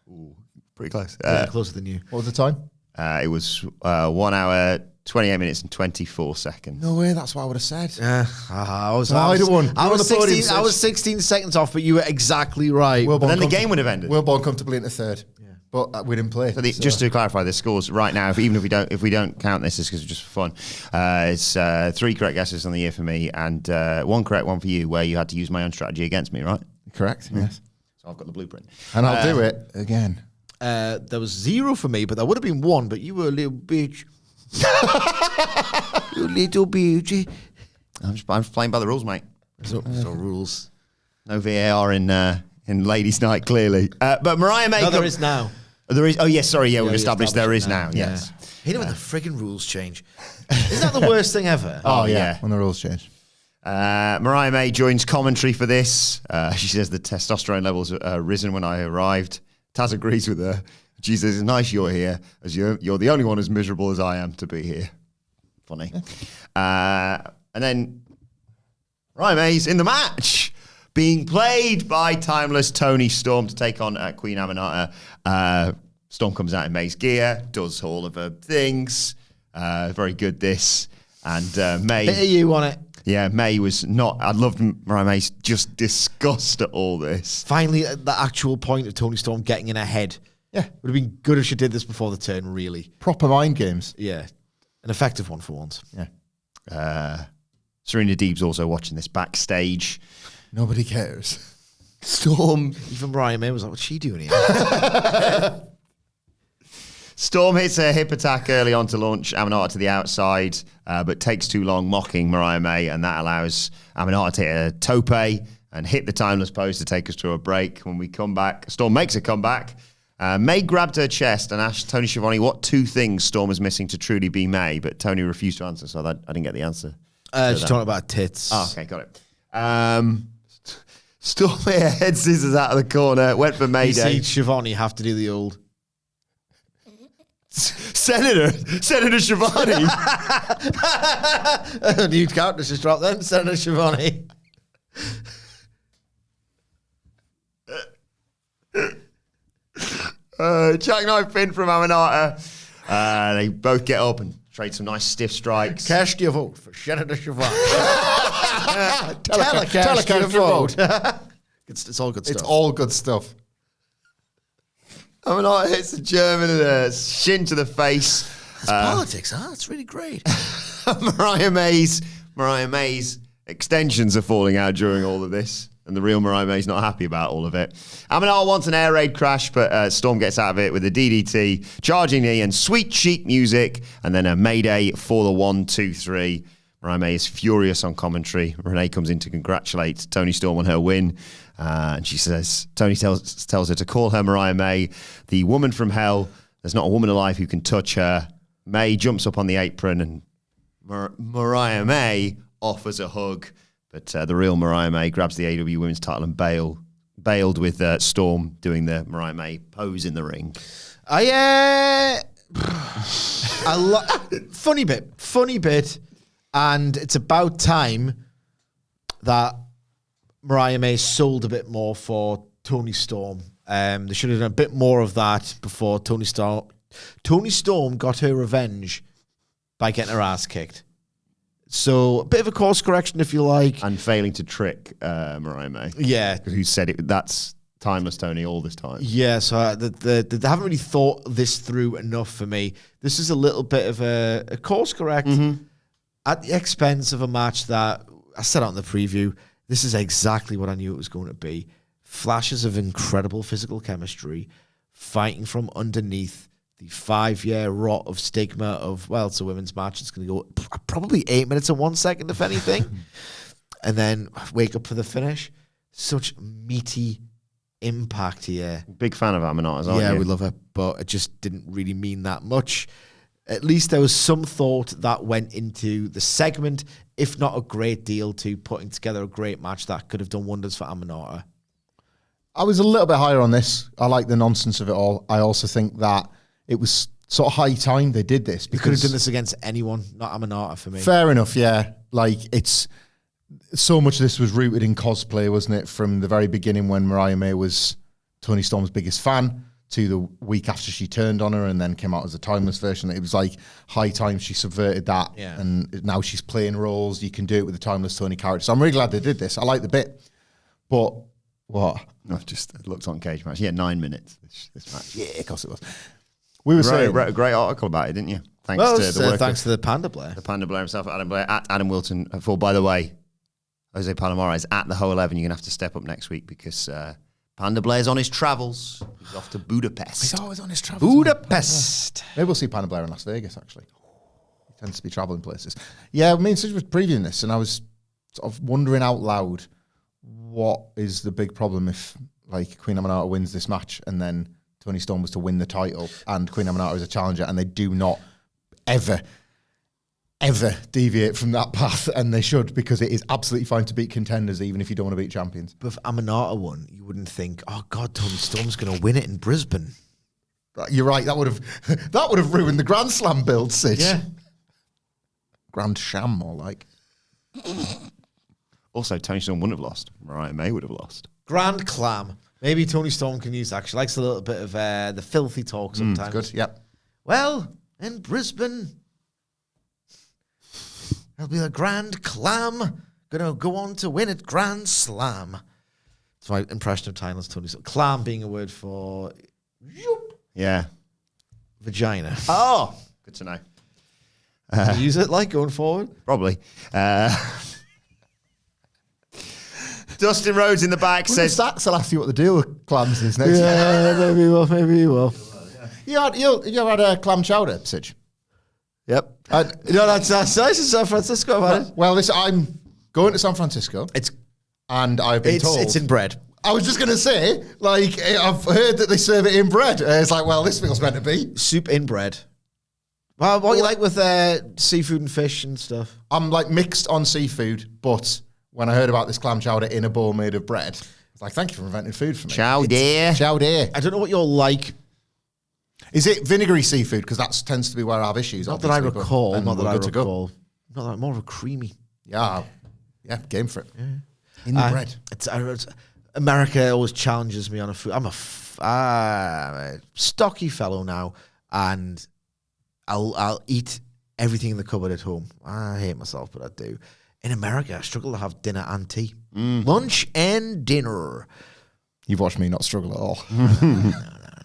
Ooh, pretty close. Closer than you. What was the time? It was 1 hour, 28 minutes and 24 seconds. No way, that's what I would have said. I was I'd have won. I You're was on the podium, 16. I was 16 seconds off, but you were exactly right. Wilbourn But then the game would have ended. Wilbourn comfortably into third. But we didn't play. So just to clarify, the scores right now, even if we don't count this, it's because it's just for fun. It's 3 correct guesses on the year for me, and 1 correct one for you, where you had to use my own strategy against me, right? Correct. Yes. So I've got the blueprint, And I'll do it again. There was 0 for me, but there would have been 1. But you were a little bitch. You little bitch. I'm just playing by the rules, mate. So rules. No VAR in ladies' night, clearly. But Mariah May. No, there is now. There is. Oh yes, sorry. Yeah, we've we established there is established now. now. Yes. Hate it when the friggin' rules change. Isn't that the worst thing ever? Oh, yeah. yeah. When the rules change. Mariah May joins commentary for this. She says the testosterone levels are risen when I arrived. Taz agrees with her. She says, it's nice you're here, as you're the only one as miserable as I am to be here. Funny. And then Mariah May's in the match, being played by timeless Toni Storm to take on Queen Aminata. Storm comes out in May's gear, does all of her things. Very good, this. And May... Bit of you on it. Yeah, May was not... I loved Mariah May's just disgust at all this. Finally, at the actual point of Toni Storm getting in her head. Yeah. Would have been good if she did this before the turn, really. Proper mind games. Yeah. An effective one for once. Yeah. Serena Deeb's also watching this backstage. Nobody cares. Storm Even Mariah May was like, what's she doing here? Storm hits a hip attack early on to launch Aminata to the outside, but takes too long, mocking Mariah May, and that allows Aminata to hit a tope and hit the timeless pose to take us to a break. When we come back, Storm makes a comeback. May grabbed her chest and asked Tony Schiavone what 2 things Storm was missing to truly be May, but Tony refused to answer, so I didn't get the answer. She's talking about tits. Oh, okay, got it. Storm here, head scissors out of the corner, went for Mayday. You see Schiavone have to do the old... Senator Schiavone. New characters just dropped then. Senator Schiavone. Jackknife pin from Aminata. They both get up and trade some nice stiff strikes. Cast your vote for Senator Schiavone. Telecast your vote. It's all good stuff. It's all good stuff. Aminata hits the German and a shin to the face. It's politics, huh? It's really great. Mariah May's extensions are falling out during all of this, and the real Mariah May's not happy about all of it. Aminata wants an air raid crash, but Storm gets out of it with a DDT, charging knee, and sweet cheap music, and then a Mayday for the 1, 2, 3. Mariah May is furious on commentary. Renee comes in to congratulate Toni Storm on her win. And she says, Tony tells her to call her Mariah May, the woman from hell. There's not a woman alive who can touch her. May jumps up on the apron and Mariah May offers a hug. But the real Mariah May grabs the AEW Women's title and bailed with Storm doing the Mariah May pose in the ring. Funny bit. And it's about time that Mariah May sold a bit more for Toni Storm. They should have done a bit more of that before Toni Storm got her revenge by getting her ass kicked. So a bit of a course correction, if you like. And failing to trick Mariah May. Yeah. Who said it? That's timeless Tony all this time. Yeah, so they haven't really thought this through enough for me. This is a little bit of a course correct at the expense of a match that I said out in the preview. This is exactly what I knew it was going to be. Flashes of incredible physical chemistry, fighting from underneath the 5-year rot of stigma of, well, it's a women's match. It's going to go probably 8 minutes and 1 second, if anything. And then wake up for the finish. Such meaty impact here. Big fan of Aminata's, aren't you? Yeah, we love her, but it just didn't really mean that much. At least there was some thought that went into the segment, if not a great deal, to putting together a great match that could have done wonders for Aminata. I was a little bit higher on this. I like the nonsense of it all. I also think that it was sort of high time they did this. They could have done this against anyone, not Aminata for me. Fair enough, yeah. Like, it's so much of this was rooted in cosplay, wasn't it? From the very beginning when Mariah May was Toni Storm's biggest fan to the week after she turned on her and then came out as a timeless version. It was like high time she subverted that. Yeah. And now she's playing roles. You can do it with the timeless Toni character. So I'm really glad they did this. I like the bit. But what? No, just it looks on Cage Match. Yeah, 9 minutes, this match. Yeah, of course it was. We were saying... wrote a great article about it, didn't you? Thanks to the Panda Blair. The Panda Blair himself, Adam Blair, at Adam Wilton. For, by the way, Jose Palomar is at the Whole 11. You're going to have to step up next week because Panda Blair's on his travels. He's off to Budapest. He's always on his travels. Budapest. Maybe we'll see Panda Blair in Las Vegas, actually. He tends to be traveling places. Yeah, I mean, Sid was previewing this, and I was sort of wondering out loud, what is the big problem if, like, Queen Aminata wins this match and then Toni Storm was to win the title and Queen Aminata is a challenger and they do not ever deviate from that path, and they should, because it is absolutely fine to beat contenders even if you don't want to beat champions. But if Aminata won, you wouldn't think, oh God, Toni Storm's going to win it in Brisbane. You're right, that would have ruined the Grand Slam build, Sid. Yeah. Grand Sham, more like. Also, Toni Storm wouldn't have lost. Mariah May would have lost. Grand Clam. Maybe Toni Storm can use that. She likes a little bit of the filthy talk sometimes. Good, yep. Well, in Brisbane, there'll be a Grand Clam. Gonna go on to win at Grand Slam. It's my impression of timeless Toni Storm. Clam being a word for Yeah. vagina. Oh, good to know. You use it like going forward? Probably. Dustin Rhodes in the back says... Stacks will ask you what the deal with clams is next. Yeah, maybe you will. Maybe you will. You had a clam chowder, Sidge? Yep. No, that's nice in San Francisco, man. Well, listen, I'm going to San Francisco. It's And I've been told... It's in bread. I was just going to say, like, I've heard that they serve it in bread. It's like, well, this feels meant to be. Soup in bread. Well, what you like with seafood and fish and stuff? I'm, like, mixed on seafood, but when I heard about this clam chowder in a bowl made of bread, I was like, thank you for inventing food for me. Chowder. Chowder. I don't know what you're like. Is it vinegary seafood? Because that tends to be where I have issues. Not that I recall. Not that I recall. Not that, more of a creamy. Yeah, game for it. Yeah. In the bread. America always challenges me on a food. I'm a stocky fellow now, and I'll eat everything in the cupboard at home. I hate myself, but I do. In America, I struggle to have dinner and tea. Lunch and dinner. You've watched me not struggle at all.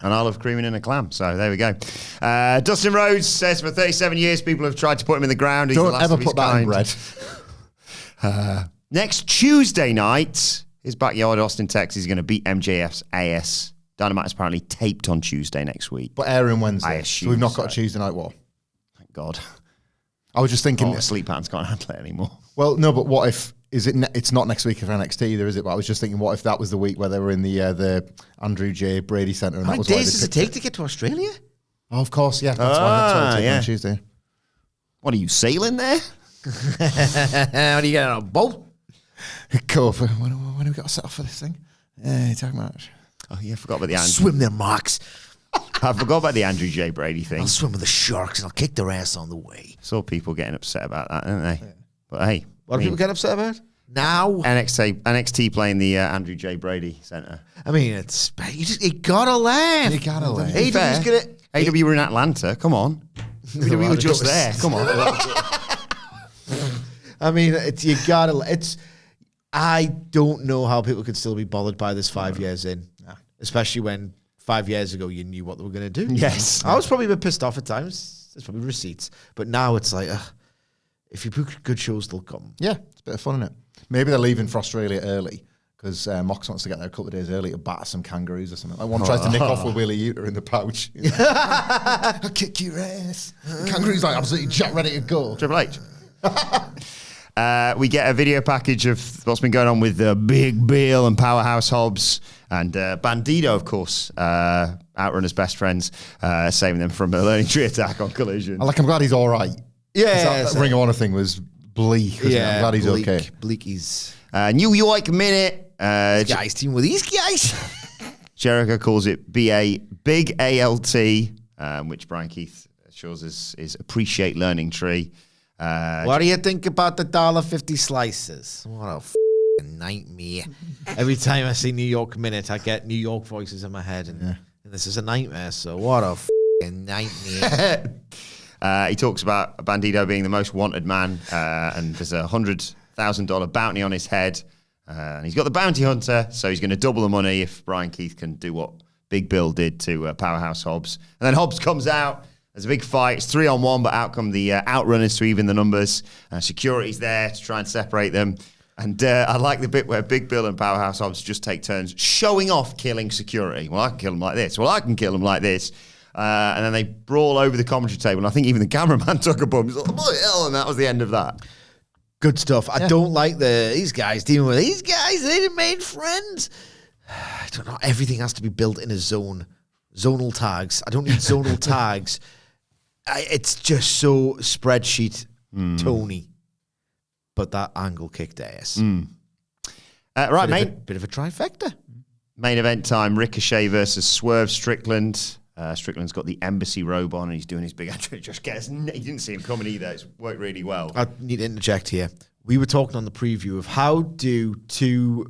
An olive creaming in a clam. So there we go. Dustin Rhodes says for 37 years people have tried to put him in the ground. He's Don't the last ever of his put that in kind. bread. Next Tuesday night, his backyard, Austin, Texas, is going to beat MJF's AS. Dynamite is apparently taped on Tuesday next week. But airing Wednesday. I assume so we've not got a so. Tuesday night war. Thank God. I was just thinking... sleep patterns can't handle it anymore. Well, no, but what if... it's not next week for NXT either, is it? But I was just thinking, what if that was the week where they were in the Andrew J. Brady Centre? And How that many was days does it take to get to Australia? Oh, of course, yeah. That's why it's on Tuesday. What, are you sailing there? How do you get on a boat? Cool. When have we got to set off for this thing? You're talking about... Oh, yeah, I forgot about the Andrew. Swim there, Marks. I forgot about the Andrew J. Brady thing. I'll swim with the sharks and I'll kick their ass on the way. Saw people getting upset about that, didn't they? Yeah. But hey. What do people get upset about? Now? NXT playing the Andrew J. Brady Centre. I mean, you gotta laugh. You gotta laugh. AEW were in Atlanta. Come on. We were just there. Come on. I mean, you gotta. I don't know how people could still be bothered by this 5 years in, especially when 5 years ago you knew what they were going to do. Yes, I was probably a bit pissed off at times. There's probably receipts, but now it's like, if you book good shows, they'll come. Yeah, it's a bit of fun, isn't it? Maybe they're leaving for Australia early because Mox wants to get there a couple of days early to batter some kangaroos or something. Like one tries to nick off with Willie Uter in the pouch. You know? I'll kick your ass. The kangaroo's like absolutely jack ready to go. Triple H. We get a video package of what's been going on with Big Bill and Powerhouse Hobbs and Bandito, of course, Outrunner's best friends, saving them from a learning tree attack on Collision. I'm glad he's all right. Yeah. That Ring of Honor thing was bleak. Yeah, I'm glad he's okay. Bleakies. New York Minute. These guys team with these guys. Jericho calls it Big ALT, which Brian Keith assures is appreciate learning tree. What do you think about the $1.50 slices? What a f***ing nightmare. Every time I see New York Minute, I get New York voices in my head, and this is a nightmare, so what a f***ing nightmare. He talks about Bandito being the most wanted man, and there's a $100,000 bounty on his head, and he's got the bounty hunter, so he's going to double the money if Brian Keith can do what Big Bill did to Powerhouse Hobbs. And then Hobbs comes out. There's a big fight. It's 3-on-1, but out come the Outrunners to even the numbers. Security's there to try and separate them. And I like the bit where Big Bill and Powerhouse Hobbs just take turns showing off killing security. Well, I can kill them like this. Well, I can kill them like this. And then they brawl over the commentary table. And I think even the cameraman took a bump. He's like, what the hell? And that was the end of that. Good stuff. I don't like these guys dealing with these guys. They made friends. I don't know. Everything has to be built in a zone. Zonal tags. I don't need zonal tags. It's just so spreadsheet Tony. But that angle kicked ass. Right, mate. Bit of a trifecta. Main event time, Ricochet versus Swerve Strickland. Strickland's got the embassy robe on and he's doing his big entry. He didn't see him coming either. It's worked really well. I need to interject here. We were talking on the preview of how do two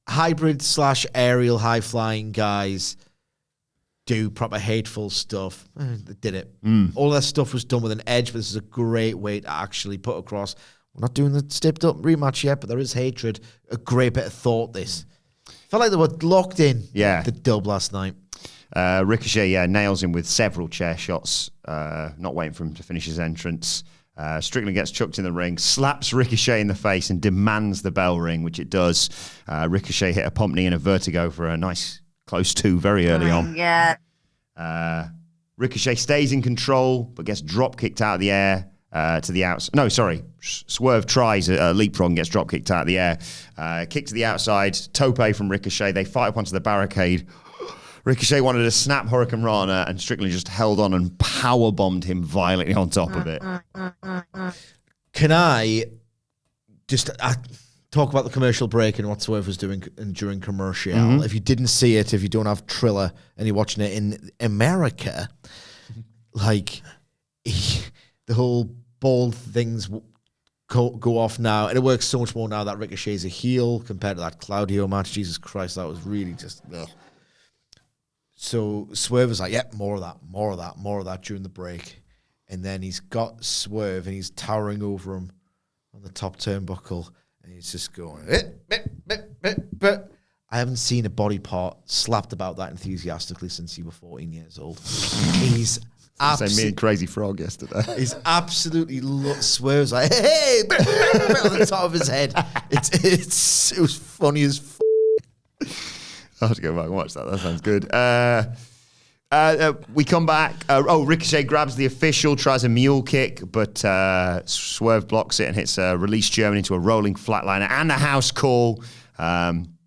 hybrid/aerial high-flying guys do proper hateful stuff. They did it. All that stuff was done with an edge, but this is a great way to actually put across. We're not doing the stepped up rematch yet, but there is hatred. A great bit of thought, this. Felt like they were locked in. Yeah. The dub last night. Ricochet nails him with several chair shots, not waiting for him to finish his entrance. Strickland gets chucked in the ring, slaps Ricochet in the face and demands the bell ring, which it does. Ricochet hit a pump knee and a vertigo for a nice close two very early on. Yeah. Ricochet stays in control, but gets drop kicked out of the air to the outside. No, sorry. Swerve tries a leapfrog and gets drop kicked out of the air. Kick to the outside. Tope from Ricochet. They fight up onto the barricade. Ricochet wanted to snap Hurricane Rana, and Strickland just held on and power bombed him violently on top of it. Can I just talk about the commercial break and what Swerve was doing during commercial? Mm-hmm. If you didn't see it, if you don't have Triller and you're watching it in America, like the whole bald things go off now, and it works so much more now that Ricochet's a heel compared to that Claudio match. Jesus Christ, that was really just... Ugh. So Swerve was like, yep, more of that during the break. And then he's got Swerve and he's towering over him on the top turnbuckle. And he's just going, I haven't seen a body part slapped about that enthusiastically since you were 14 years old. He's absolutely... me and Crazy Frog yesterday. He's absolutely... Swerve's like, hey, on the top of his head. It was funny as I'll have to go back and watch that. That sounds good. We come back. Ricochet grabs the official, tries a mule kick, but Swerve blocks it and hits a release German into a rolling flatliner and a house call.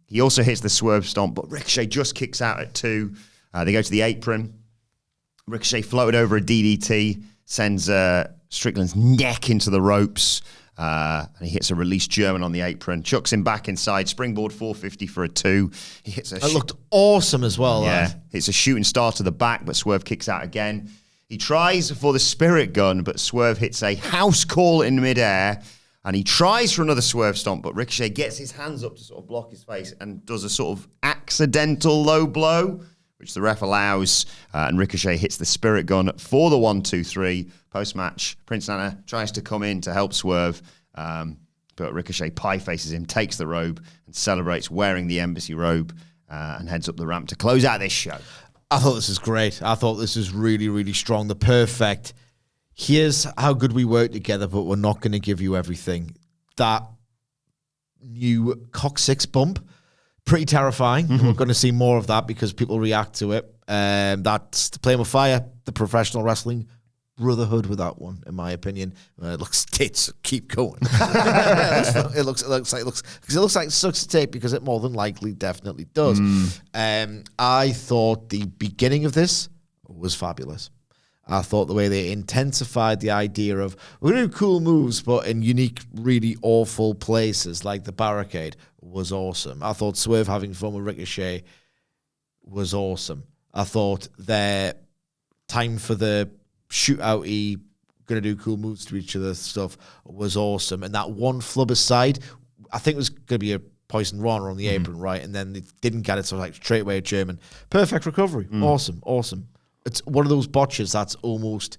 He also hits the Swerve stomp, but Ricochet just kicks out at 2. They go to the apron. Ricochet floated over a DDT, sends Strickland's neck into the ropes. And he hits a release German on the apron, chucks him back inside, springboard 450 for a 2. He hits It looked awesome as well. Yeah, hits a shooting star to the back, but Swerve kicks out again. He tries for the spirit gun, but Swerve hits a house call in midair, and he tries for another Swerve stomp, but Ricochet gets his hands up to sort of block his face and does a sort of accidental low blow, which the ref allows, and Ricochet hits the spirit gun for the 1-2-3. Post-match, Prince Nana tries to come in to help Swerve, but Ricochet pie faces him, takes the robe, and celebrates wearing the embassy robe, and heads up the ramp to close out this show. I thought this was great. I thought this was really, really strong. The perfect, here's how good we work together, but we're not going to give you everything. That new coccyx bump, pretty terrifying. Mm-hmm. We're going to see more of that because people react to it. That's the Playing with Fire, the professional wrestling brotherhood with that one, in my opinion. It looks tits. Keep going. it looks like it sucks to tape because it more than likely definitely does. I thought the beginning of this was fabulous. I thought the way they intensified the idea of we're going to do cool moves, but in unique, really awful places like the barricade was awesome. I thought Swerve having fun with Ricochet was awesome. I thought their time for the shootout-y, going to do cool moves to each other stuff was awesome. And that one flub aside, I think it was going to be a poison Rana on the apron, right? And then they didn't get it, so like straight away a German. Perfect recovery. Awesome. It's one of those botches that's almost,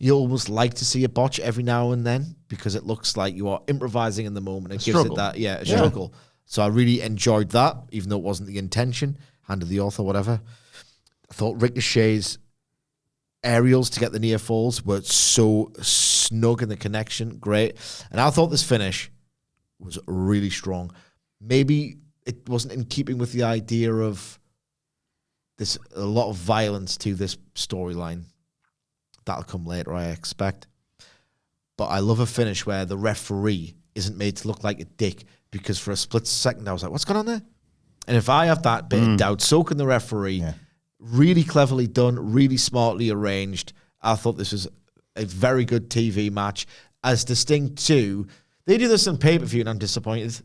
you almost like to see a botch every now and then because it looks like you are improvising in the moment. It gives it that, a struggle. So I really enjoyed that, even though it wasn't the intention, hand of the author, whatever. I thought Ricochet's aerials to get the near falls were so snug in the connection, great. And I thought this finish was really strong. Maybe it wasn't in keeping with the idea of this, a lot of violence to this storyline. That'll come later, I expect. But I love a finish where the referee isn't made to look like a dick, because for a split second I was like, what's going on there? And if I have that bit of doubt, so can the referee. Yeah. Really cleverly done, really smartly arranged. I thought this was a very good TV match. As distinct to, they do this on pay-per-view and I'm disappointed.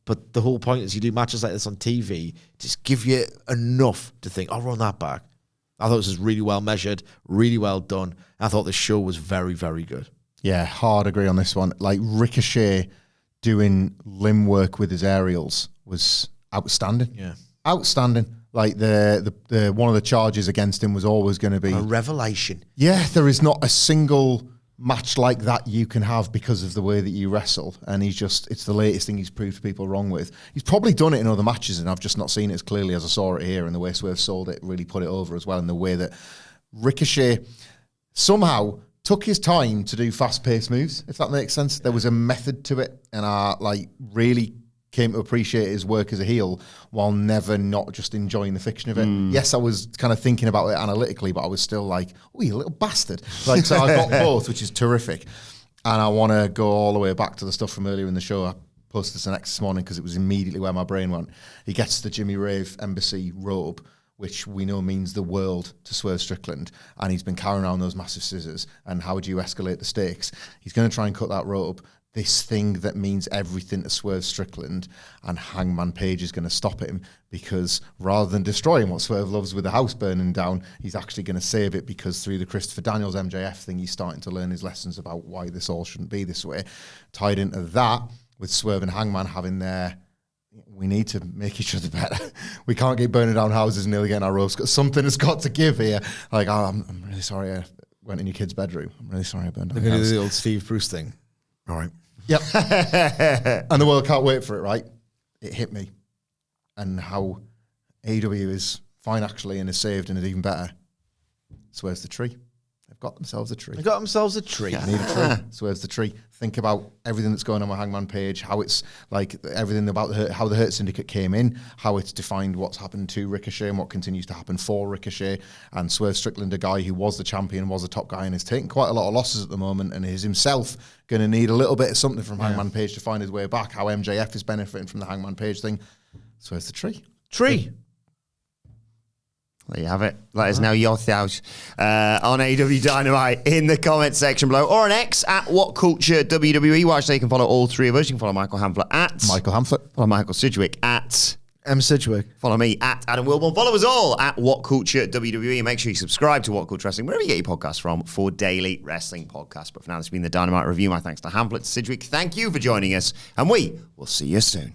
But the whole point is you do matches like this on TV, just give you enough to think, I'll run that back. I thought this was really well measured, really well done. I thought the show was very, very good. Yeah, hard agree on this one. Like Ricochet doing limb work with his aerials was outstanding. Yeah. Outstanding. Like the one of the charges against him was always going to be a revelation. Yeah, there is not a single match like that you can have because of the way that you wrestle, and it's the latest thing he's proved people wrong with. He's probably done it in other matches, and I've just not seen it as clearly as I saw it here. And the way Swerve sold it really put it over as well, and the way that Ricochet somehow took his time to do fast-paced moves, if that makes sense. There was a method to it, and I really came to appreciate his work as a heel while never not just enjoying the fiction of it. Yes, I was kind of thinking about it analytically, but I was still like, oh, you little bastard. Like, so I got both, which is terrific. And I want to go all the way back to the stuff from earlier in the show. I posted this next morning because it was immediately where my brain went. He gets the Jimmy Rave Embassy robe, which we know means the world to Swerve Strickland, and he's been carrying around those massive scissors, and how would you escalate the stakes? He's going to try and cut that rope, this thing that means everything to Swerve Strickland, and Hangman Page is going to stop him, because rather than destroying what Swerve loves with the house burning down, he's actually going to save it, because through the Christopher Daniels MJF thing, he's starting to learn his lessons about why this all shouldn't be this way. Tied into that, with Swerve and Hangman having their... We need to make each other better. We can't keep burning down houses and nearly getting our ropes. Something has got to give here. Like, oh, I'm really sorry I went in your kid's bedroom. I'm really sorry I burned down They're your going to house. do the old Steve Bruce thing. All right. Yep. And the world can't wait for it, right? It hit me. And how AEW is fine, actually, and is saved and is even better. So where's the tree? They've got themselves a tree. They got themselves a tree. They need a tree. So where's the tree? Think about everything that's going on with Hangman Page, how it's like everything about how the Hurt Syndicate came in, how it's defined what's happened to Ricochet and what continues to happen for Ricochet, and Swerve Strickland, a guy who was the champion, was the top guy, and is taking quite a lot of losses at the moment, and is himself going to need a little bit of something from Hangman Page to find his way back. How MJF is benefiting from the Hangman Page thing. So where's the tree? Tree. There you have it. Let us know your thoughts on AEW Dynamite in the comment section below, or on X at WhatCulture WWE. Watch so you can follow all three of us. You can follow Michael Hamflett at Michael Hamflett. Follow Michael Sidgwick at M. Sidgwick. Follow me at Adam Wilbourn. Follow us all at WhatCulture WWE. And make sure you subscribe to WhatCulture Wrestling, wherever you get your podcasts from, for daily wrestling podcasts. But for now, this has been the Dynamite Review. My thanks to Hamflett, Sidgwick. Thank you for joining us, and we will see you soon.